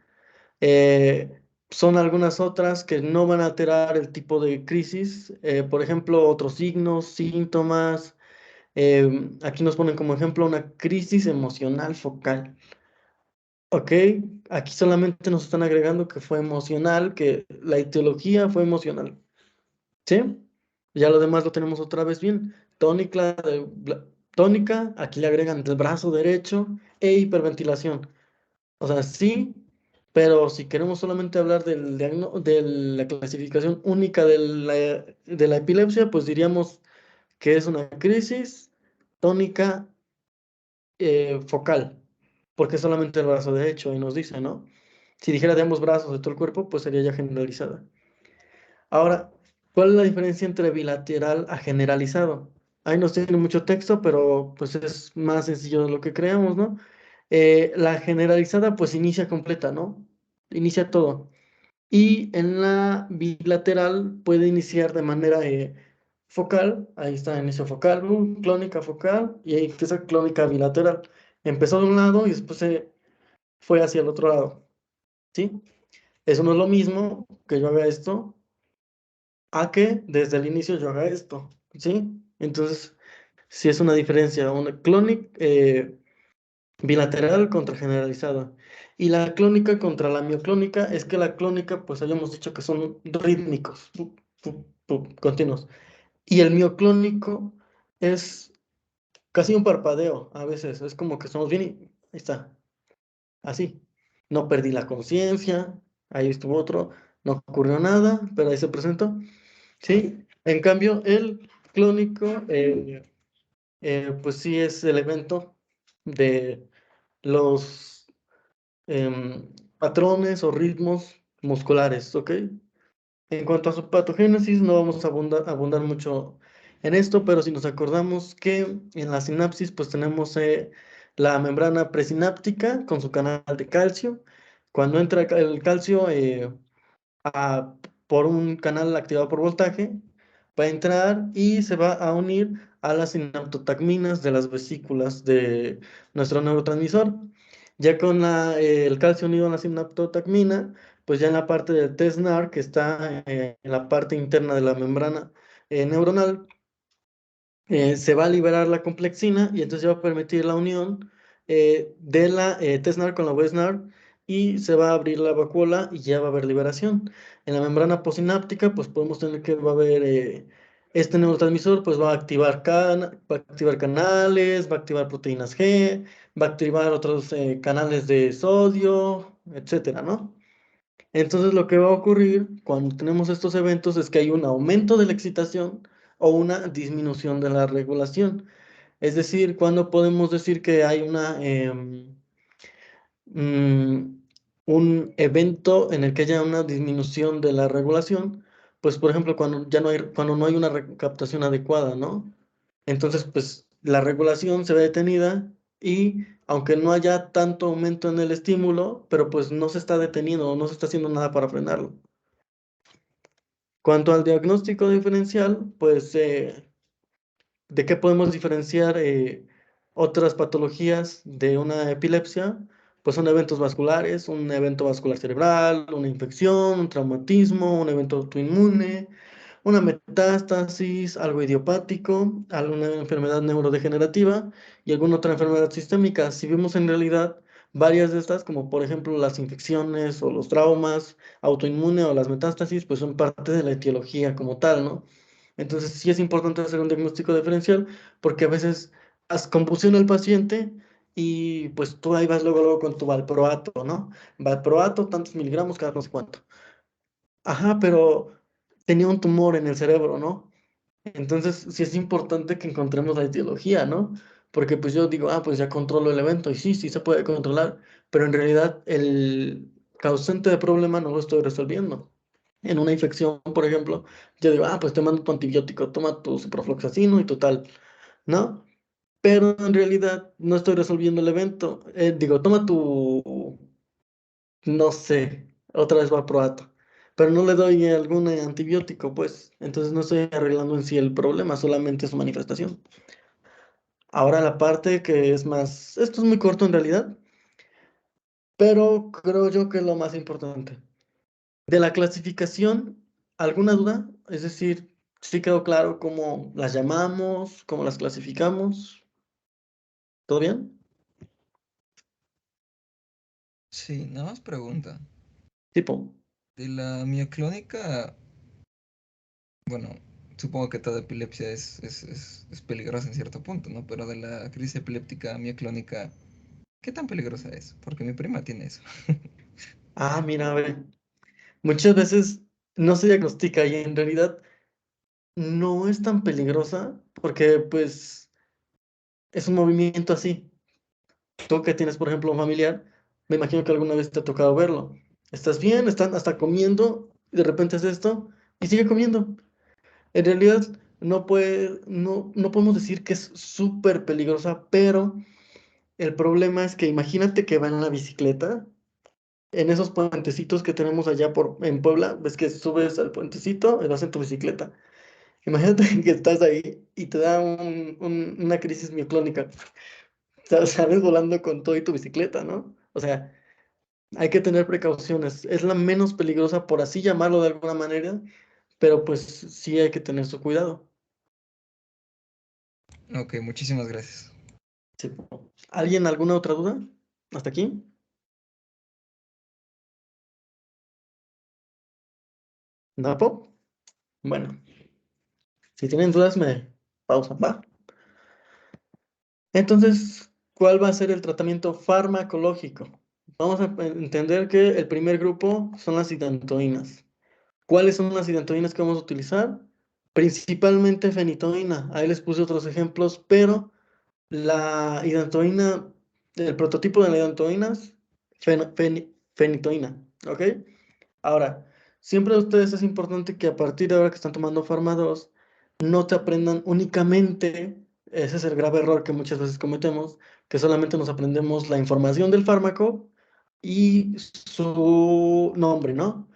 son algunas otras que no van a alterar el tipo de crisis. Por ejemplo, otros signos, síntomas. Aquí nos ponen como ejemplo una crisis emocional focal. Ok, aquí solamente nos están agregando que fue emocional, que la etiología fue emocional. ¿Sí? Ya lo demás lo tenemos otra vez bien. Tónica, aquí le agregan el brazo derecho e hiperventilación. O sea, sí, pero si queremos solamente hablar de la clasificación única de la epilepsia, pues diríamos que es una crisis tónica focal, porque es solamente el brazo derecho y nos dice, ¿no? Si dijera de ambos brazos de todo el cuerpo, pues sería ya generalizada. Ahora, ¿cuál es la diferencia entre bilateral a generalizado? Ahí nos tiene mucho texto, pero pues es más sencillo de lo que creemos, ¿no? La generalizada pues inicia completa, ¿no? Inicia todo. Y en la bilateral puede iniciar de manera focal, ahí está inicio focal, clónica focal, y ahí empieza clónica bilateral. Empezó de un lado y después se fue hacia el otro lado, ¿sí? Eso no es lo mismo que yo haga esto a que desde el inicio yo haga esto, ¿sí? Entonces, sí es una diferencia, una clónica bilateral contra generalizada. Y la clónica contra la mioclónica es que la clónica, pues habíamos dicho que son rítmicos, continuos. Y el mioclónico es casi un parpadeo a veces, es como que estamos bien y ahí está, así. No perdí la conciencia, ahí estuvo otro, no ocurrió nada, pero ahí se presentó. Sí, en cambio, el clónico, pues sí es el evento de los patrones o ritmos musculares, ¿ok? En cuanto a su patogénesis, no vamos a abundar mucho en esto, pero si nos acordamos que en la sinapsis, pues tenemos la membrana presináptica con su canal de calcio. Cuando entra el calcio, a- por un canal activado por voltaje, va a entrar y se va a unir a las sinaptotagminas de las vesículas de nuestro neurotransmisor. Ya con el calcio unido a la sinaptotagmina, pues ya en la parte del TESNAR, que está en la parte interna de la membrana neuronal, se va a liberar la complexina y entonces va a permitir la unión de la TESNAR con la WESNAR y se va a abrir la vacuola y ya va a haber liberación. En la membrana posináptica, pues podemos tener que va a haber este neurotransmisor, pues va a activar, va a activar canales, va a activar proteínas G, va a activar otros canales de sodio, etcétera, ¿no? Entonces lo que va a ocurrir cuando tenemos estos eventos es que hay un aumento de la excitación o una disminución de la regulación. Es decir, cuando podemos decir que hay mm, un evento en el que haya una disminución de la regulación, pues por ejemplo cuando ya no hay, cuando no hay una recaptación adecuada, ¿no? Entonces, pues la regulación se ve detenida y aunque no haya tanto aumento en el estímulo, pero pues no se está deteniendo, no se está haciendo nada para frenarlo. Cuanto al diagnóstico diferencial, pues ¿De qué podemos diferenciar otras patologías de una epilepsia? Pues son eventos vasculares, un evento vascular cerebral, una infección, un traumatismo, un evento autoinmune, una metástasis, algo idiopático, alguna enfermedad neurodegenerativa y alguna otra enfermedad sistémica. Si vemos en realidad varias de estas, como por ejemplo las infecciones o los traumas, autoinmune o las metástasis, pues son parte de la etiología como tal, ¿no? Entonces sí es importante hacer un diagnóstico diferencial porque a veces haz confusión al paciente y pues tú ahí vas luego con tu valproato, ¿no? Valproato, tantos miligramos cada no sé cuánto. Ajá, pero tenía un tumor en el cerebro, ¿no? Entonces, sí es importante que encontremos la etiología, ¿no? Porque pues yo digo, pues ya controlo el evento y sí, sí se puede controlar, pero en realidad el causante de problema no lo estoy resolviendo. En una infección, por ejemplo, yo digo, pues te mando tu antibiótico, toma tu ciprofloxacino y total, ¿no? Pero en realidad no estoy resolviendo el evento. Digo, toma tu, no sé, otra vez valproato, pero no le doy algún antibiótico, pues, entonces no estoy arreglando en sí el problema, solamente su manifestación. Ahora la parte que es más, esto es muy corto en realidad, pero creo yo que es lo más importante. De la clasificación, ¿alguna duda? Es decir, ¿sí quedó claro cómo las llamamos, cómo las clasificamos? ¿Todo bien? Sí, nada más pregunta. Tipo, De la mioclónica, bueno, supongo que toda epilepsia es peligrosa en cierto punto, ¿no? Pero de la crisis epiléptica mioclónica, ¿qué tan peligrosa es? Porque mi prima tiene eso. mira, a ver, muchas veces no se diagnostica y en realidad no es tan peligrosa porque pues es un movimiento así. Tú que tienes, por ejemplo, un familiar, me imagino que alguna vez te ha tocado verlo. Estás bien, están hasta comiendo y de repente es esto y sigue comiendo. En realidad no podemos decir que es súper peligrosa, pero el problema es que imagínate que van en la bicicleta, en esos puentecitos que tenemos allá en Puebla, ves que subes al puentecito y vas en tu bicicleta. Imagínate que estás ahí y te da una crisis mioclónica. Sales volando con todo y tu bicicleta, ¿no? O sea, hay que tener precauciones. Es la menos peligrosa, por así llamarlo de alguna manera, pero pues sí hay que tener su cuidado. Ok, muchísimas gracias. Sí. ¿Alguien alguna otra duda? ¿Hasta aquí? ¿Napo? Bueno, si tienen dudas me pausan, ¿va? Entonces, ¿cuál va a ser el tratamiento farmacológico? Vamos a entender que el primer grupo son las idantoínas. ¿Cuáles son las idantoínas que vamos a utilizar? Principalmente fenitoína. Ahí les puse otros ejemplos, pero la idantoína, el prototipo de la idantoína es fenitoína, ¿ok? Ahora, siempre a ustedes es importante que a partir de ahora que están tomando Pharma 2, no te aprendan únicamente, ese es el grave error que muchas veces cometemos, que solamente nos aprendemos la información del fármaco y su nombre, ¿no?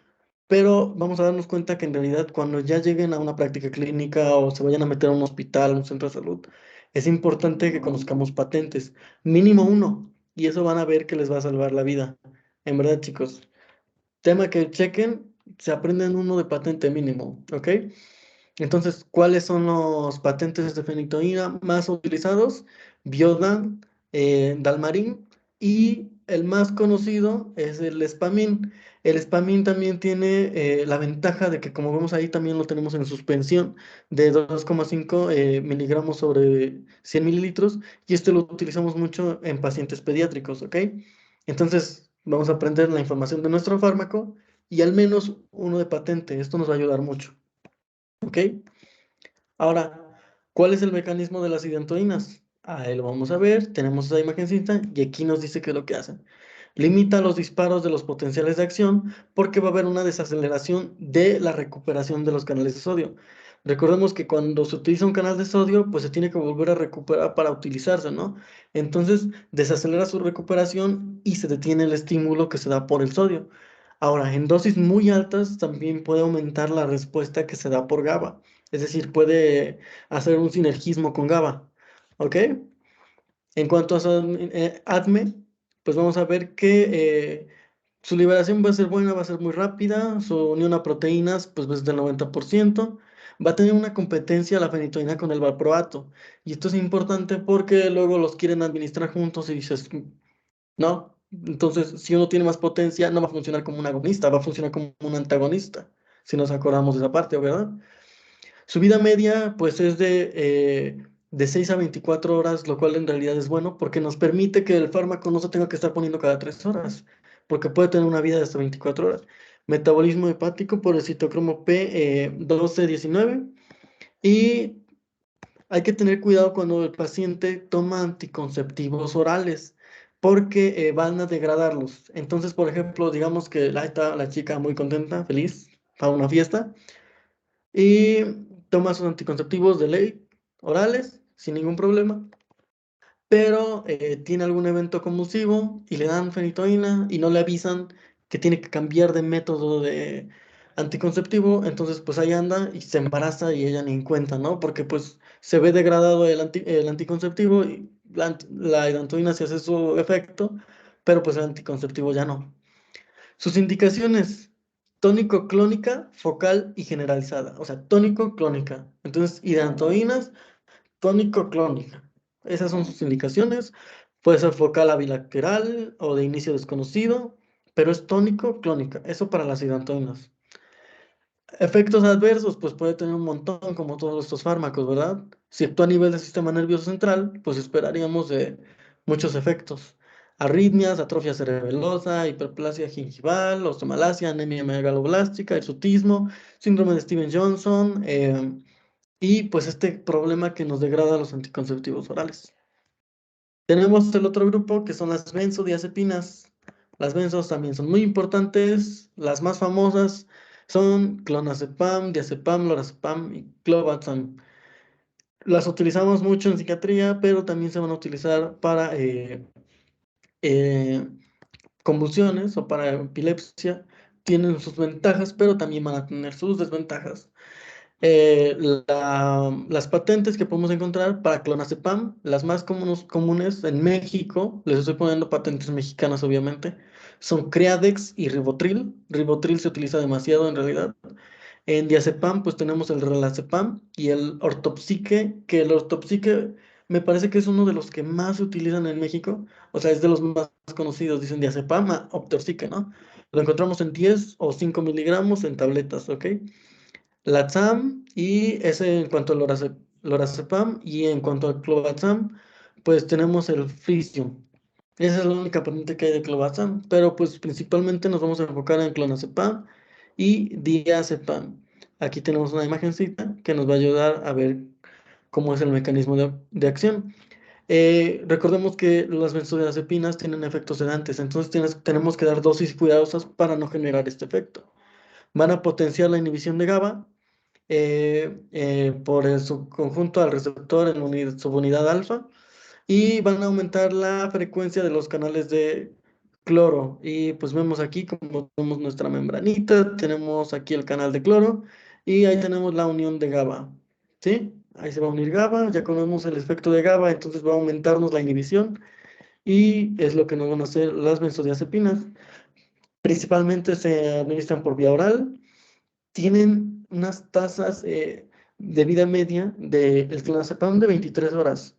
Pero vamos a darnos cuenta que en realidad cuando ya lleguen a una práctica clínica o se vayan a meter a un hospital, a un centro de salud, es importante que conozcamos patentes, mínimo uno, y eso van a ver que les va a salvar la vida. En verdad, chicos, tema que chequen, se aprenden uno de patente mínimo, ¿ok? Entonces, ¿cuáles son los patentes de fenitoína más utilizados? Biodan, Dalmarin y el más conocido es el Spamin. El Spamin también tiene la ventaja de que, como vemos ahí, también lo tenemos en suspensión de 2,5 miligramos sobre 100 mililitros y este lo utilizamos mucho en pacientes pediátricos, ¿ok? Entonces, vamos a aprender la información de nuestro fármaco y al menos uno de patente. Esto nos va a ayudar mucho, ¿ok? Ahora, ¿cuál es el mecanismo de las idantoínas? Ahí lo vamos a ver, tenemos esa imagencita y aquí nos dice qué es lo que hacen. Limita los disparos de los potenciales de acción porque va a haber una desaceleración de la recuperación de los canales de sodio. Recordemos que cuando se utiliza un canal de sodio, pues se tiene que volver a recuperar para utilizarse, ¿no? Entonces, desacelera su recuperación y se detiene el estímulo que se da por el sodio. Ahora, en dosis muy altas también puede aumentar la respuesta que se da por GABA. Es decir, puede hacer un sinergismo con GABA. ¿Ok? En cuanto a su ADME, pues vamos a ver que su liberación va a ser buena, va a ser muy rápida. Su unión a proteínas, pues es del 90%. Va a tener una competencia la fenitoína con el valproato. Y esto es importante porque luego los quieren administrar juntos y dices, no. Entonces, si uno tiene más potencia, no va a funcionar como un agonista, va a funcionar como un antagonista, si nos acordamos de esa parte, ¿verdad? Su vida media, pues, es de 6 a 24 horas, lo cual en realidad es bueno porque nos permite que el fármaco no se tenga que estar poniendo cada 3 horas, porque puede tener una vida de hasta 24 horas. Metabolismo hepático por el citocromo P1219. Y hay que tener cuidado cuando el paciente toma anticonceptivos orales, porque van a degradarlos. Entonces, por ejemplo, digamos que ahí está la chica muy contenta, feliz, para una fiesta, y toma sus anticonceptivos de ley orales, sin ningún problema, pero tiene algún evento convulsivo y le dan fenitoína y no le avisan que tiene que cambiar de método de anticonceptivo, entonces pues ahí anda y se embaraza y ella ni en cuenta, ¿no? Porque pues se ve degradado el anticonceptivo y la hidantoína sí hace su efecto, pero pues el anticonceptivo ya no. Sus indicaciones: tónico clónica, focal y generalizada. O sea, tónico clónica. Entonces, hidantoínas, tónico clónica. Esas son sus indicaciones. Puede ser focal abilateral o de inicio desconocido, pero es tónico clónica. Eso para las hidantoínas. Efectos adversos, pues puede tener un montón, como todos estos fármacos, ¿verdad? Si actúa a nivel del sistema nervioso central, pues esperaríamos de muchos efectos. Arritmias, atrofia cerebelosa, hiperplasia gingival, osteomalacia, anemia megaloblástica, hirsutismo, síndrome de Steven-Johnson, y pues este problema que nos degrada los anticonceptivos orales. Tenemos el otro grupo que son las benzodiazepinas. Las benzos también son muy importantes. Las más famosas son clonazepam, diazepam, lorazepam y clobazam. Las utilizamos mucho en psiquiatría, pero también se van a utilizar para eh, convulsiones o para epilepsia. Tienen sus ventajas, pero también van a tener sus desventajas. Las patentes que podemos encontrar para clonazepam, las más comunes en México, les estoy poniendo patentes mexicanas obviamente, son Creadex y Rivotril. Rivotril se utiliza demasiado en realidad. En diazepam pues tenemos el relazepam y el ortopsique, que el ortopsique me parece que es uno de los que más se utilizan en México, o sea, es de los más conocidos, dicen diazepam, ortopsique, ¿no? Lo encontramos en 10 o 5 miligramos en tabletas, ¿ok? La TAM, y ese en cuanto al lorazepam, y en cuanto al clobazam, pues tenemos el frisium. Esa es la única patente que hay de clobazam, pero pues principalmente nos vamos a enfocar en clonazepam y diazepam. Aquí tenemos una imagencita que nos va a ayudar a ver cómo es el mecanismo de acción. Recordemos que las benzodiazepinas tienen efectos sedantes, entonces tenemos que dar dosis cuidadosas para no generar este efecto. Van a potenciar la inhibición de GABA por el subconjunto al receptor en subunidad alfa, y van a aumentar la frecuencia de los canales de cloro. Y pues vemos aquí como tenemos nuestra membranita, tenemos aquí el canal de cloro y ahí tenemos la unión de GABA, ¿sí? Ahí se va a unir GABA, ya conocemos el efecto de GABA, entonces va a aumentarnos la inhibición y es lo que nos van a hacer las benzodiazepinas. Principalmente se administran por vía oral, tienen unas tasas de vida media del clonazepam de 23 horas,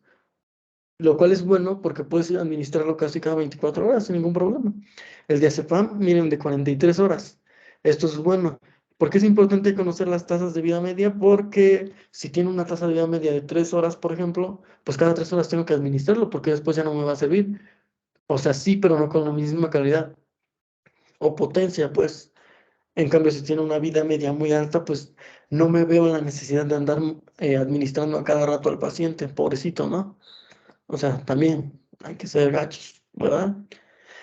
lo cual es bueno porque puedes administrarlo casi cada 24 horas sin ningún problema. El diazepam, miren, de 43 horas. Esto es bueno. ¿Por qué es importante conocer las tasas de vida media? Porque si tiene una tasa de vida media de 3 horas, por ejemplo, pues cada 3 horas tengo que administrarlo porque después ya no me va a servir. O sea, sí, pero no con la misma calidad o potencia, pues. En cambio, si tiene una vida media muy alta, pues no me veo la necesidad de andar administrando a cada rato al paciente, pobrecito, ¿no? O sea, también hay que ser gachos, ¿verdad?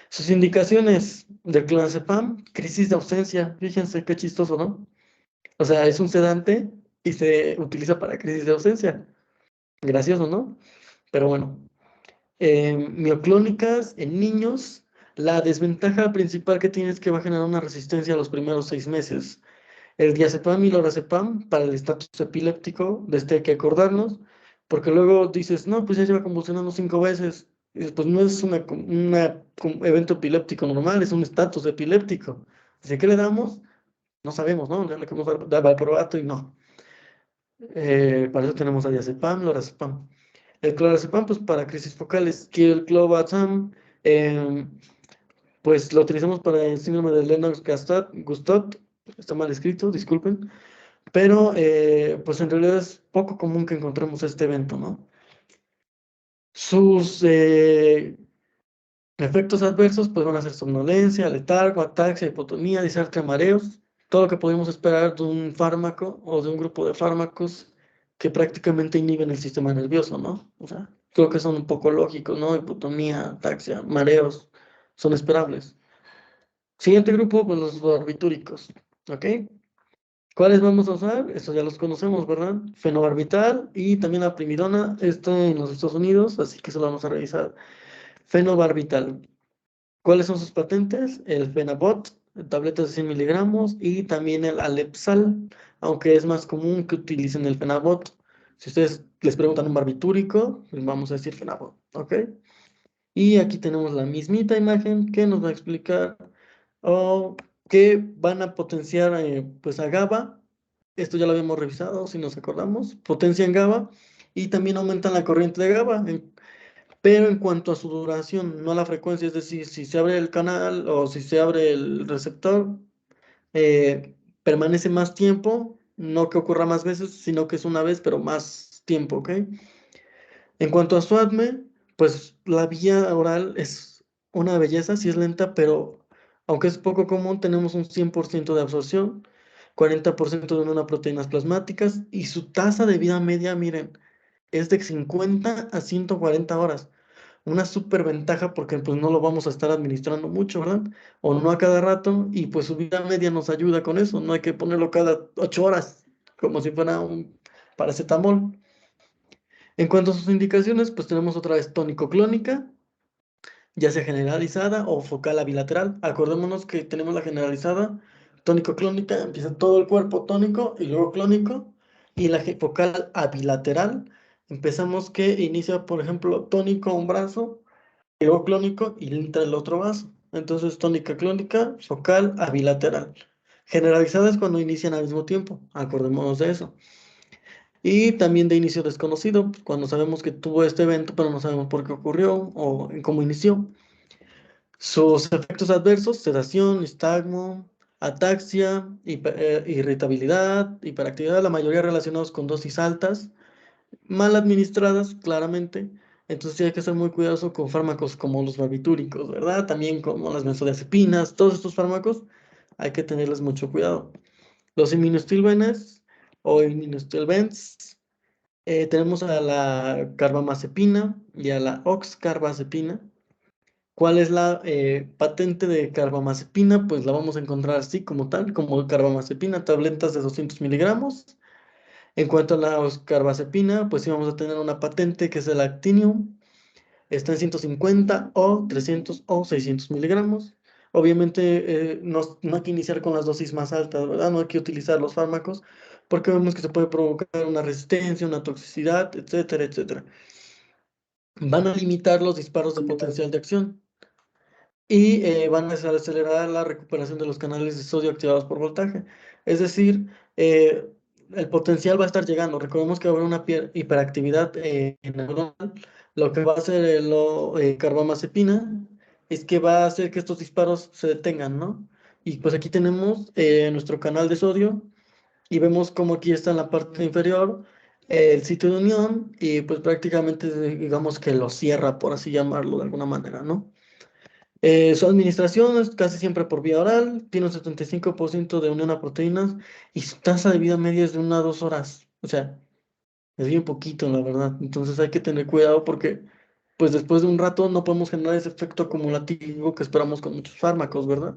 Sus indicaciones del clonazepam: crisis de ausencia. Fíjense qué chistoso, ¿no? O sea, es un sedante y se utiliza para crisis de ausencia. Gracioso, ¿no? Pero bueno. Mioclónicas en niños La desventaja principal que tiene es que va a generar una resistencia a los primeros 6 meses. El diazepam y lorazepam para el estatus epiléptico, de este hay que acordarnos, porque luego dices, no, pues ya lleva convulsionando 5 veces. Y dices, pues no es un evento epiléptico normal, es un estatus epiléptico. Dice, ¿qué le damos? No sabemos, ¿no? Le queremos dar valproato y no. Para eso tenemos a diazepam, lorazepam. El clorazepam, pues para crisis focales, que el clorazepam, pues lo utilizamos para el síndrome de Lennox-Gastaut, está mal escrito, disculpen, pero pues en realidad es poco común que encontremos este evento, ¿no? Sus efectos adversos pues van a ser somnolencia, letargo, ataxia, hipotonía, disartria, mareos, todo lo que podemos esperar de un fármaco o de un grupo de fármacos que prácticamente inhiben el sistema nervioso, ¿no? O sea, creo que son un poco lógicos, ¿no? Hipotonía, ataxia, mareos, son esperables. Siguiente grupo, pues los barbitúricos, ¿ok? ¿Cuáles vamos a usar? Estos ya los conocemos, ¿verdad? Fenobarbital y también la primidona, está en los Estados Unidos, así que eso lo vamos a revisar. Fenobarbital. ¿Cuáles son sus patentes? El Fenabot, tabletas de 100 miligramos, y también el Alepsal, aunque es más común que utilicen el Fenabot. Si ustedes les preguntan un barbitúrico, les vamos a decir Fenabot, ¿ok? Y aquí tenemos la mismita imagen que nos va a explicar que van a potenciar pues a GABA. Esto ya lo habíamos revisado, si nos acordamos. Potencian GABA y también aumentan la corriente de GABA. Pero en cuanto a su duración, no a la frecuencia, es decir, si se abre el canal o si se abre el receptor, permanece más tiempo, no que ocurra más veces, sino que es una vez, pero más tiempo, ¿ok? En cuanto a su ADME, pues la vía oral es una belleza, sí es lenta, pero aunque es poco común, tenemos un 100% de absorción, 40% de una proteínas plasmáticas y su tasa de vida media, miren, es de 50 a 140 horas. Una súper ventaja porque pues no lo vamos a estar administrando mucho, ¿verdad? O no a cada rato y pues su vida media nos ayuda con eso, no hay que ponerlo cada 8 horas, como si fuera un paracetamol. En cuanto a sus indicaciones, pues tenemos otra vez tónico-clónica, ya sea generalizada o focal a bilateral. Acordémonos que tenemos la generalizada, tónico-clónica, empieza todo el cuerpo tónico y luego clónico, y la focal a bilateral, empezamos que inicia, por ejemplo, tónico un brazo, y luego clónico y entra el otro brazo. Entonces, tónica clónica, focal a bilateral. Generalizada es cuando inician al mismo tiempo, acordémonos de eso. Y también de inicio desconocido, pues, cuando sabemos que tuvo este evento, pero no sabemos por qué ocurrió o en cómo inició. Sus efectos adversos, sedación, nistagmo, ataxia, irritabilidad, hiperactividad, la mayoría relacionados con dosis altas, mal administradas, claramente. Entonces sí hay que ser muy cuidadoso con fármacos como los barbitúricos, ¿verdad? También como las benzodiazepinas, todos estos fármacos, hay que tenerles mucho cuidado. Los inmunostilbenes o inmunostilbens, tenemos a la carbamazepina y a la oxcarbazepina. ¿Cuál es la patente de carbamazepina? Pues la vamos a encontrar así como tal, como carbamazepina, tabletas de 200 miligramos. En cuanto a la oxcarbazepina, pues sí vamos a tener una patente que es el Actinium. Está en 150 o 300 o 600 miligramos. Obviamente no hay que iniciar con las dosis más altas, ¿verdad? No hay que utilizar los fármacos porque vemos que se puede provocar una resistencia, una toxicidad, etcétera, etcétera. Van a limitar los disparos de potencial de acción y van a acelerar la recuperación de los canales de sodio activados por voltaje. Es decir, el potencial va a estar llegando. Recordemos que va a haber una hiperactividad neuronal. Lo que va a hacer carbamazepina es que va a hacer que estos disparos se detengan, ¿no? Y pues aquí tenemos nuestro canal de sodio y vemos como aquí está en la parte inferior el sitio de unión y pues prácticamente digamos que lo cierra, por así llamarlo de alguna manera, ¿no? Su administración es casi siempre por vía oral, tiene un 75% de unión a proteínas y su tasa de vida media es de 1 a 2 horas. O sea, es bien poquito, la verdad. Entonces hay que tener cuidado porque, pues después de un rato no podemos generar ese efecto acumulativo que esperamos con muchos fármacos, ¿verdad?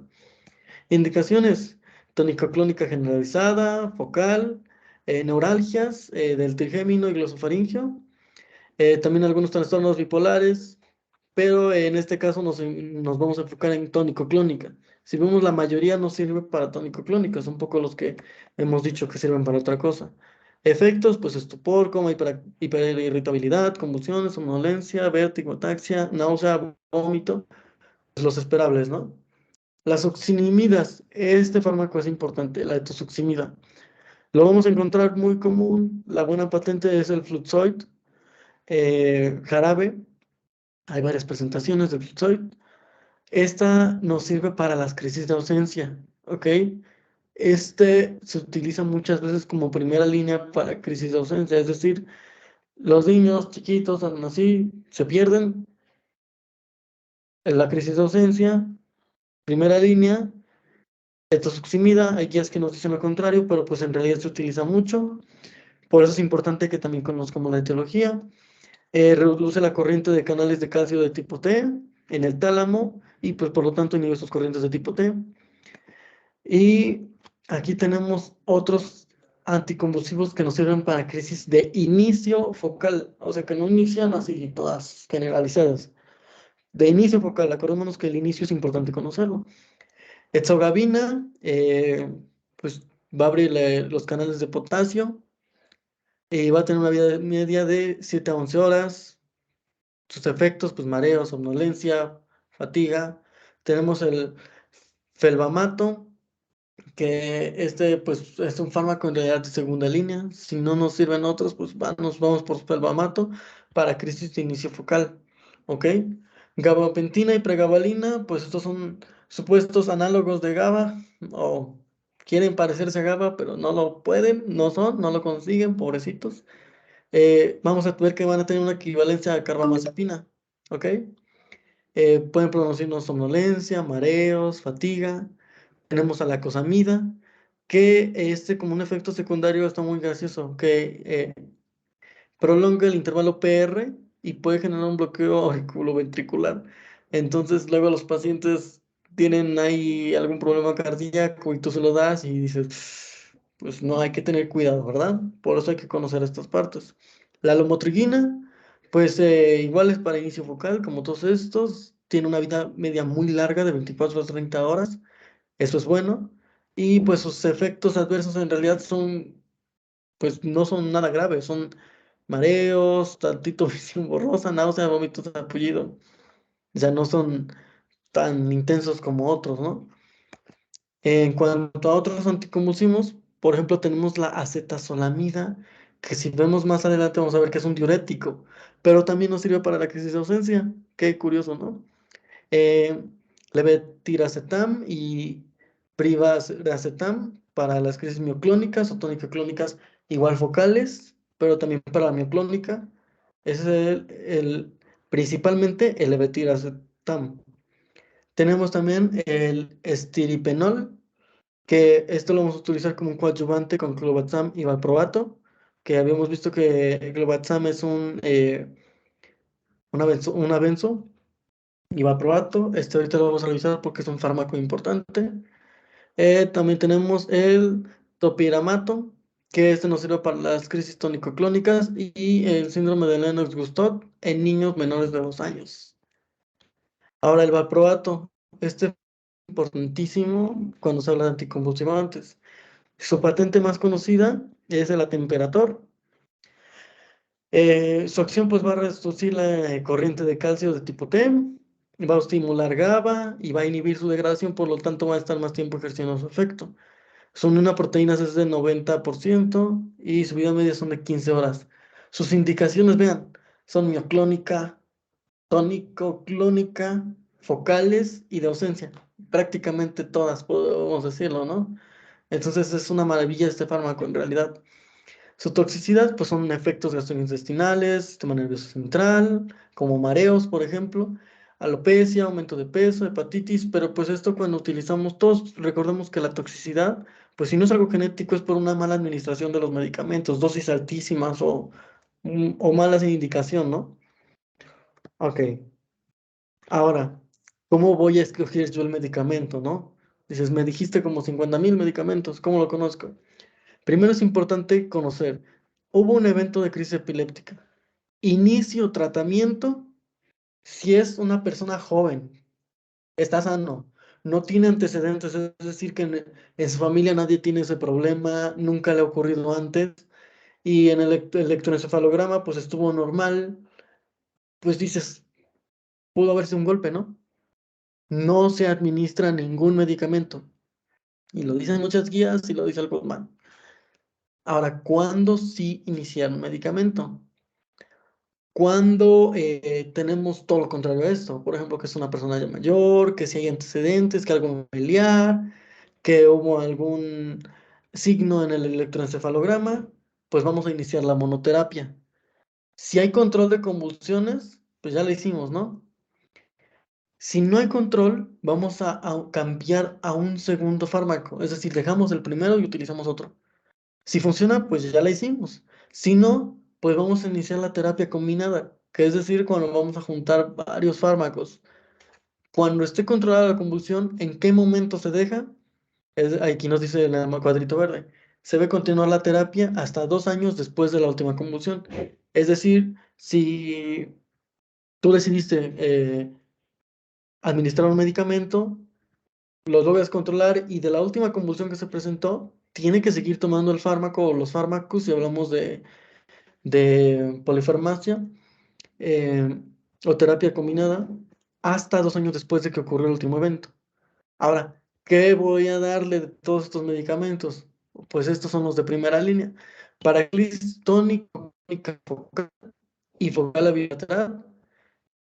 Indicaciones: tónico-clónica generalizada, focal, neuralgias del trigémino y glosofaringeo, también algunos trastornos bipolares, pero en este caso nos vamos a enfocar en tónico-clónica. Si vemos, la mayoría no sirve para tónico-clónica, son pocos los que hemos dicho que sirven para otra cosa. Efectos, pues estupor, coma, hiperirritabilidad, convulsiones, somnolencia, vértigo, ataxia, náusea, vómito, pues los esperables, ¿no? Las oxinimidas, este fármaco es importante, la etosuximida. Lo vamos a encontrar muy común, la buena patente es el Flutzoid, jarabe, hay varias presentaciones de Flutzoid. Esta nos sirve para las crisis de ausencia, ¿ok? Este se utiliza muchas veces como primera línea para crisis de ausencia, es decir, los niños chiquitos, aún así, se pierden en la crisis de ausencia, primera línea, etosuximida, hay guías que nos dicen lo contrario, pero pues en realidad se utiliza mucho, por eso es importante que también conozcamos la etiología. Reduce la corriente de canales de calcio de tipo T en el tálamo y pues por lo tanto inhibe sus corrientes de tipo T. Y aquí tenemos otros anticonvulsivos que nos sirven para crisis de inicio focal, o sea que no inician así todas generalizadas. De inicio focal, acordémonos que el inicio es importante conocerlo. Exogabina, pues va a abrir los canales de potasio y va a tener una vida media de 7 a 11 horas. Sus efectos, pues mareo, somnolencia, fatiga. Tenemos el felbamato, que pues es un fármaco en realidad de segunda línea. Si no nos sirven otros, pues nos vamos por felbamato para crisis de inicio focal, ¿ok? Gabapentina y pregabalina, pues estos son supuestos análogos de GABA, o quieren parecerse a GABA, pero no lo pueden, no lo consiguen, pobrecitos. Vamos a ver que van a tener una equivalencia a carbamazepina, ¿ok? Pueden producirnos somnolencia, mareos, fatiga. Tenemos a la cosamida, que como un efecto secundario está muy gracioso, que prolonga el intervalo PR y puede generar un bloqueo auriculoventricular. Entonces luego los pacientes tienen ahí algún problema cardíaco y tú se lo das y dices, pues no, hay que tener cuidado, ¿verdad? Por eso hay que conocer estas partes. La lomotrigina, pues igual es para inicio focal, como todos estos, tiene una vida media muy larga de 24 a 30 horas, eso es bueno, y pues sus efectos adversos en realidad pues no son nada graves, son mareos, tantito visión borrosa, náusea, vómitos, apullido. O sea, no son tan intensos como otros, ¿no? En cuanto a otros anticonvulsivos, por ejemplo, tenemos la acetazolamida, que si vemos más adelante vamos a ver que es un diurético, pero también nos sirve para la crisis de ausencia. Qué curioso, ¿no? Eh, levetiracetam y privaracetam para las crisis mioclónicas o tónico-clónicas, igual focales, pero también para la mioclónica. Ese es principalmente el levetiracetam. Tenemos también el estiripenol, que esto lo vamos a utilizar como un coadyuvante con clobatsam y valproato, que habíamos visto que el clobatsam es una benzo y valproato. Ahorita lo vamos a revisar porque es un fármaco importante. También tenemos el topiramato, que nos sirve para las crisis tónico-clónicas y el síndrome de Lennox-Gastaut en niños menores de 2 años. Ahora el valproato, es importantísimo cuando se habla de anticonvulsivantes. Su patente más conocida es el Atemperator. Su acción pues va a reducir la corriente de calcio de tipo T, va a estimular GABA y va a inhibir su degradación, por lo tanto va a estar más tiempo ejerciendo su efecto. Son una proteína es de 90% y su vida media son de 15 horas. Sus indicaciones, vean, son mioclónica, tónico-clónica, focales y de ausencia. Prácticamente todas, podemos decirlo, ¿no? Entonces es una maravilla este fármaco en realidad. Su toxicidad, pues son efectos gastrointestinales, sistema nervioso central, como mareos, por ejemplo, alopecia, aumento de peso, hepatitis, pero pues esto cuando utilizamos todos, recordemos que la toxicidad, pues si no es algo genético, es por una mala administración de los medicamentos, dosis altísimas o malas indicación, ¿no? Ok. Ahora, ¿cómo voy a escoger yo el medicamento, no? Dices, me dijiste como 50,000 medicamentos, ¿cómo lo conozco? Primero es importante conocer, hubo un evento de crisis epiléptica, inicio tratamiento, Si es una persona joven, está sano, no tiene antecedentes, es decir, que en su familia nadie tiene ese problema, nunca le ha ocurrido antes, y en el electroencefalograma pues estuvo normal, pues dices, pudo haberse un golpe, ¿no? No se administra ningún medicamento. Y lo dicen muchas guías y lo dice el Goldman. Ahora, ¿cuándo sí iniciar un medicamento? Cuando tenemos todo lo contrario a esto, por ejemplo, que es una persona ya mayor, que si hay antecedentes, que algo familiar, que hubo algún signo en el electroencefalograma, pues vamos a iniciar la monoterapia. Si hay control de convulsiones, pues ya lo hicimos, ¿no? Si no hay control, vamos a cambiar a un segundo fármaco, es decir, dejamos el primero y utilizamos otro. Si funciona, pues ya la hicimos. Si no, pues vamos a iniciar la terapia combinada, que es decir, cuando vamos a juntar varios fármacos. Cuando esté controlada la convulsión, ¿en qué momento se deja? Aquí nos dice el cuadrito verde. Se debe continuar la terapia hasta 2 años después de la última convulsión. Es decir, si tú decidiste administrar un medicamento, lo logras controlar y de la última convulsión que se presentó, tiene que seguir tomando el fármaco o los fármacos, si hablamos de polifarmacia eh, o terapia combinada, hasta 2 años después de que ocurrió el último evento. Ahora, ¿qué voy a darle de todos estos medicamentos? Pues estos son los de primera línea. Para tónico, tónica focal y focal bilateral,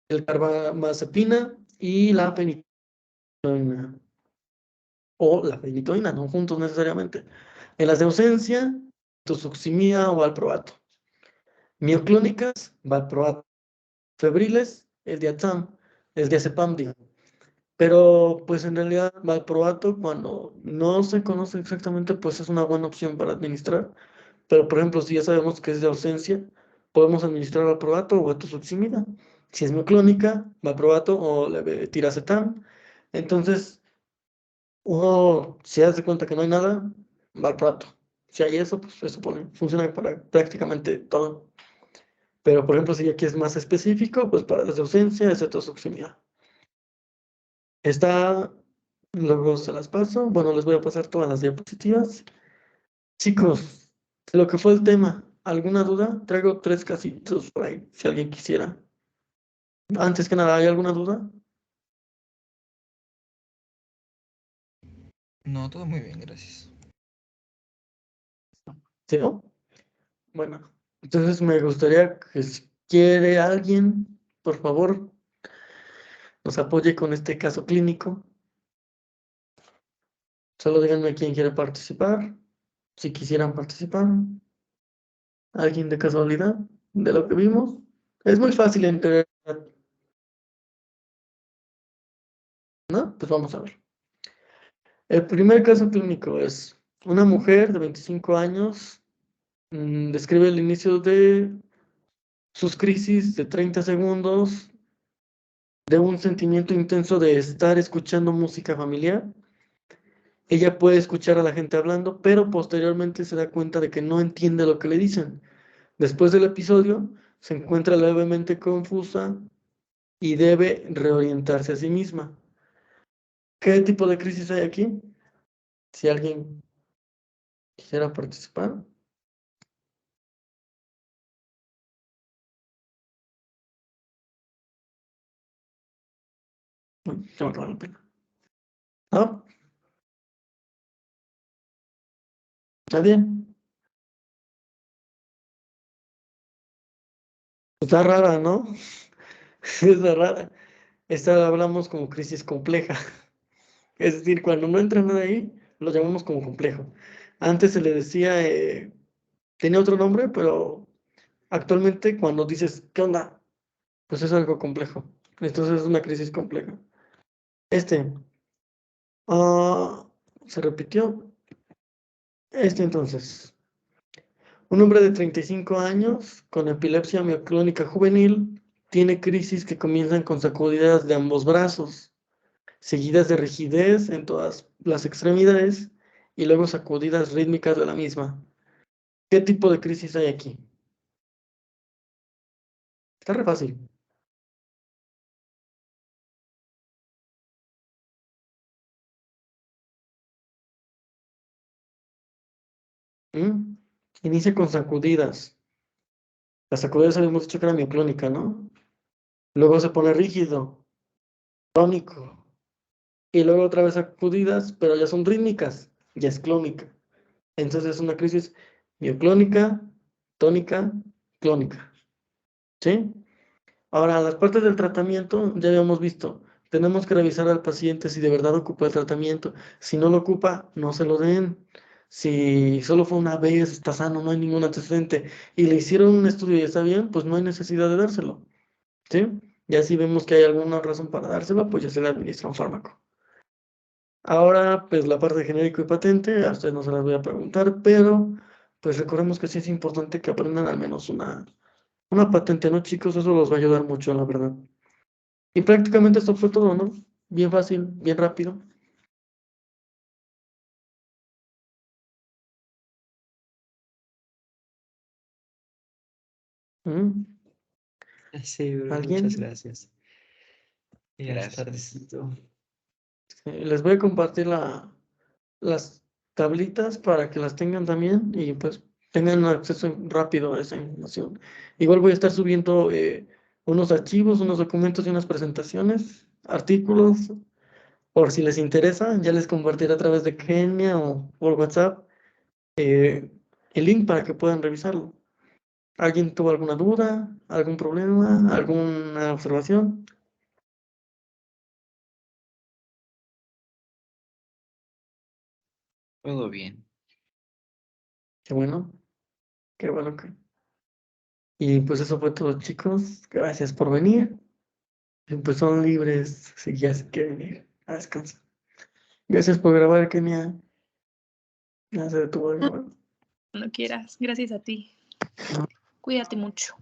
el carbamazepina y la fenitoína. O la fenitoína, no juntos necesariamente. En las de ausencia, tuzuximida o valproato. Mioclónicas, valproato. Febriles, el diazepam, digo. Pero pues en realidad valproato cuando no se conoce exactamente pues es una buena opción para administrar. Pero por ejemplo si ya sabemos que es de ausencia, podemos administrar valproato o etosuximida. Si es mioclónica, valproato o levetiracetam. Entonces uno se hace cuenta que no hay nada, valproato. Si hay eso, pues se supone, funciona para prácticamente todo. Pero por ejemplo si aquí es más específico, pues para las de ausencia es etosuximida. Está, luego se las paso. Bueno, les voy a pasar todas las diapositivas. Chicos, de lo que fue el tema, ¿alguna duda? Traigo 3 casitos por ahí, si alguien quisiera. Antes que nada, ¿hay alguna duda? No, todo muy bien, gracias. ¿Sí, no? Bueno, entonces me gustaría que si quiere alguien, por favor, nos apoye con este caso clínico. Solo díganme quién quiere participar, si quisieran participar. ¿Alguien de casualidad de lo que vimos? Es muy fácil entender, ¿no? Pues vamos a ver. El primer caso clínico es una mujer de 25 años, describe el inicio de sus crisis de 30 segundos, de un sentimiento intenso de estar escuchando música familiar. Ella puede escuchar a la gente hablando, pero posteriormente se da cuenta de que no entiende lo que le dicen. Después del episodio, se encuentra levemente confusa y debe reorientarse a sí misma. ¿Qué tipo de crisis hay aquí? Si alguien quisiera participar. Uy, se me acabó la pena. ¿No? ¿Está bien? Está rara, ¿no? Está rara. Esta hablamos como crisis compleja. Es decir, cuando no entra nada ahí, lo llamamos como complejo. Antes se le decía, tenía otro nombre, pero actualmente cuando dices, ¿qué onda? Pues es algo complejo. Entonces es una crisis compleja. Este, ah, se repitió. Este entonces. Un hombre de 35 años con epilepsia mioclónica juvenil tiene crisis que comienzan con sacudidas de ambos brazos, seguidas de rigidez en todas las extremidades y luego sacudidas rítmicas de la misma. ¿Qué tipo de crisis hay aquí? Está re fácil. ¿Mm? Inicia con sacudidas. Las sacudidas habíamos dicho que era mioclónica, ¿no? Luego se pone rígido, tónico. Y luego otra vez sacudidas, pero ya son rítmicas, ya es clónica. Entonces es una crisis mioclónica, tónica, clónica. ¿Sí? Ahora, las partes del tratamiento ya habíamos visto. Tenemos que revisar al paciente si de verdad ocupa el tratamiento. Si no lo ocupa, no se lo den. Si solo fue una vez, está sano, no hay ningún antecedente y le hicieron un estudio y está bien, pues no hay necesidad de dárselo. ¿Sí? Ya si vemos que hay alguna razón para dárselo, pues ya se le administra un fármaco. Ahora, pues la parte de genérico y patente, a ustedes no se las voy a preguntar, pero pues recordemos que sí es importante que aprendan al menos una patente, ¿no, chicos? Eso los va a ayudar mucho, la verdad. Y prácticamente esto fue todo, ¿no? Bien fácil, bien rápido. ¿Mm? Sí, bro, ¿Alguien? muchas gracias. Y Gracias. tardecito. Les voy a compartir las tablitas para que las tengan también y pues tengan acceso rápido a esa información. Igual voy a estar subiendo unos archivos, unos documentos y unas presentaciones, artículos, por si les interesa, ya les compartiré a través de Kenia o por WhatsApp el link para que puedan revisarlo. ¿Alguien tuvo alguna duda, algún problema, alguna observación? Todo bien. Qué bueno, qué bueno que... Y pues eso fue todo, chicos. Gracias por venir. Y pues son libres si ya se quieren ir a descansar. Gracias por grabar, Kenia. Ya se detuvo de grabar. Cuando quieras. Gracias a ti. Cuídate mucho.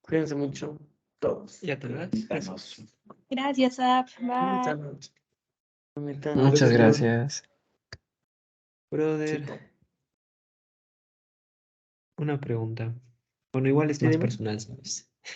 Cuídense mucho, todos. ¿Ya te vas? Besos. Gracias, Ab. Bonita Bye. noche. Bonita Muchas noche. gracias. Brother, Chico. una pregunta. Bueno, igual es Sí, más dime. personal, ¿sabes?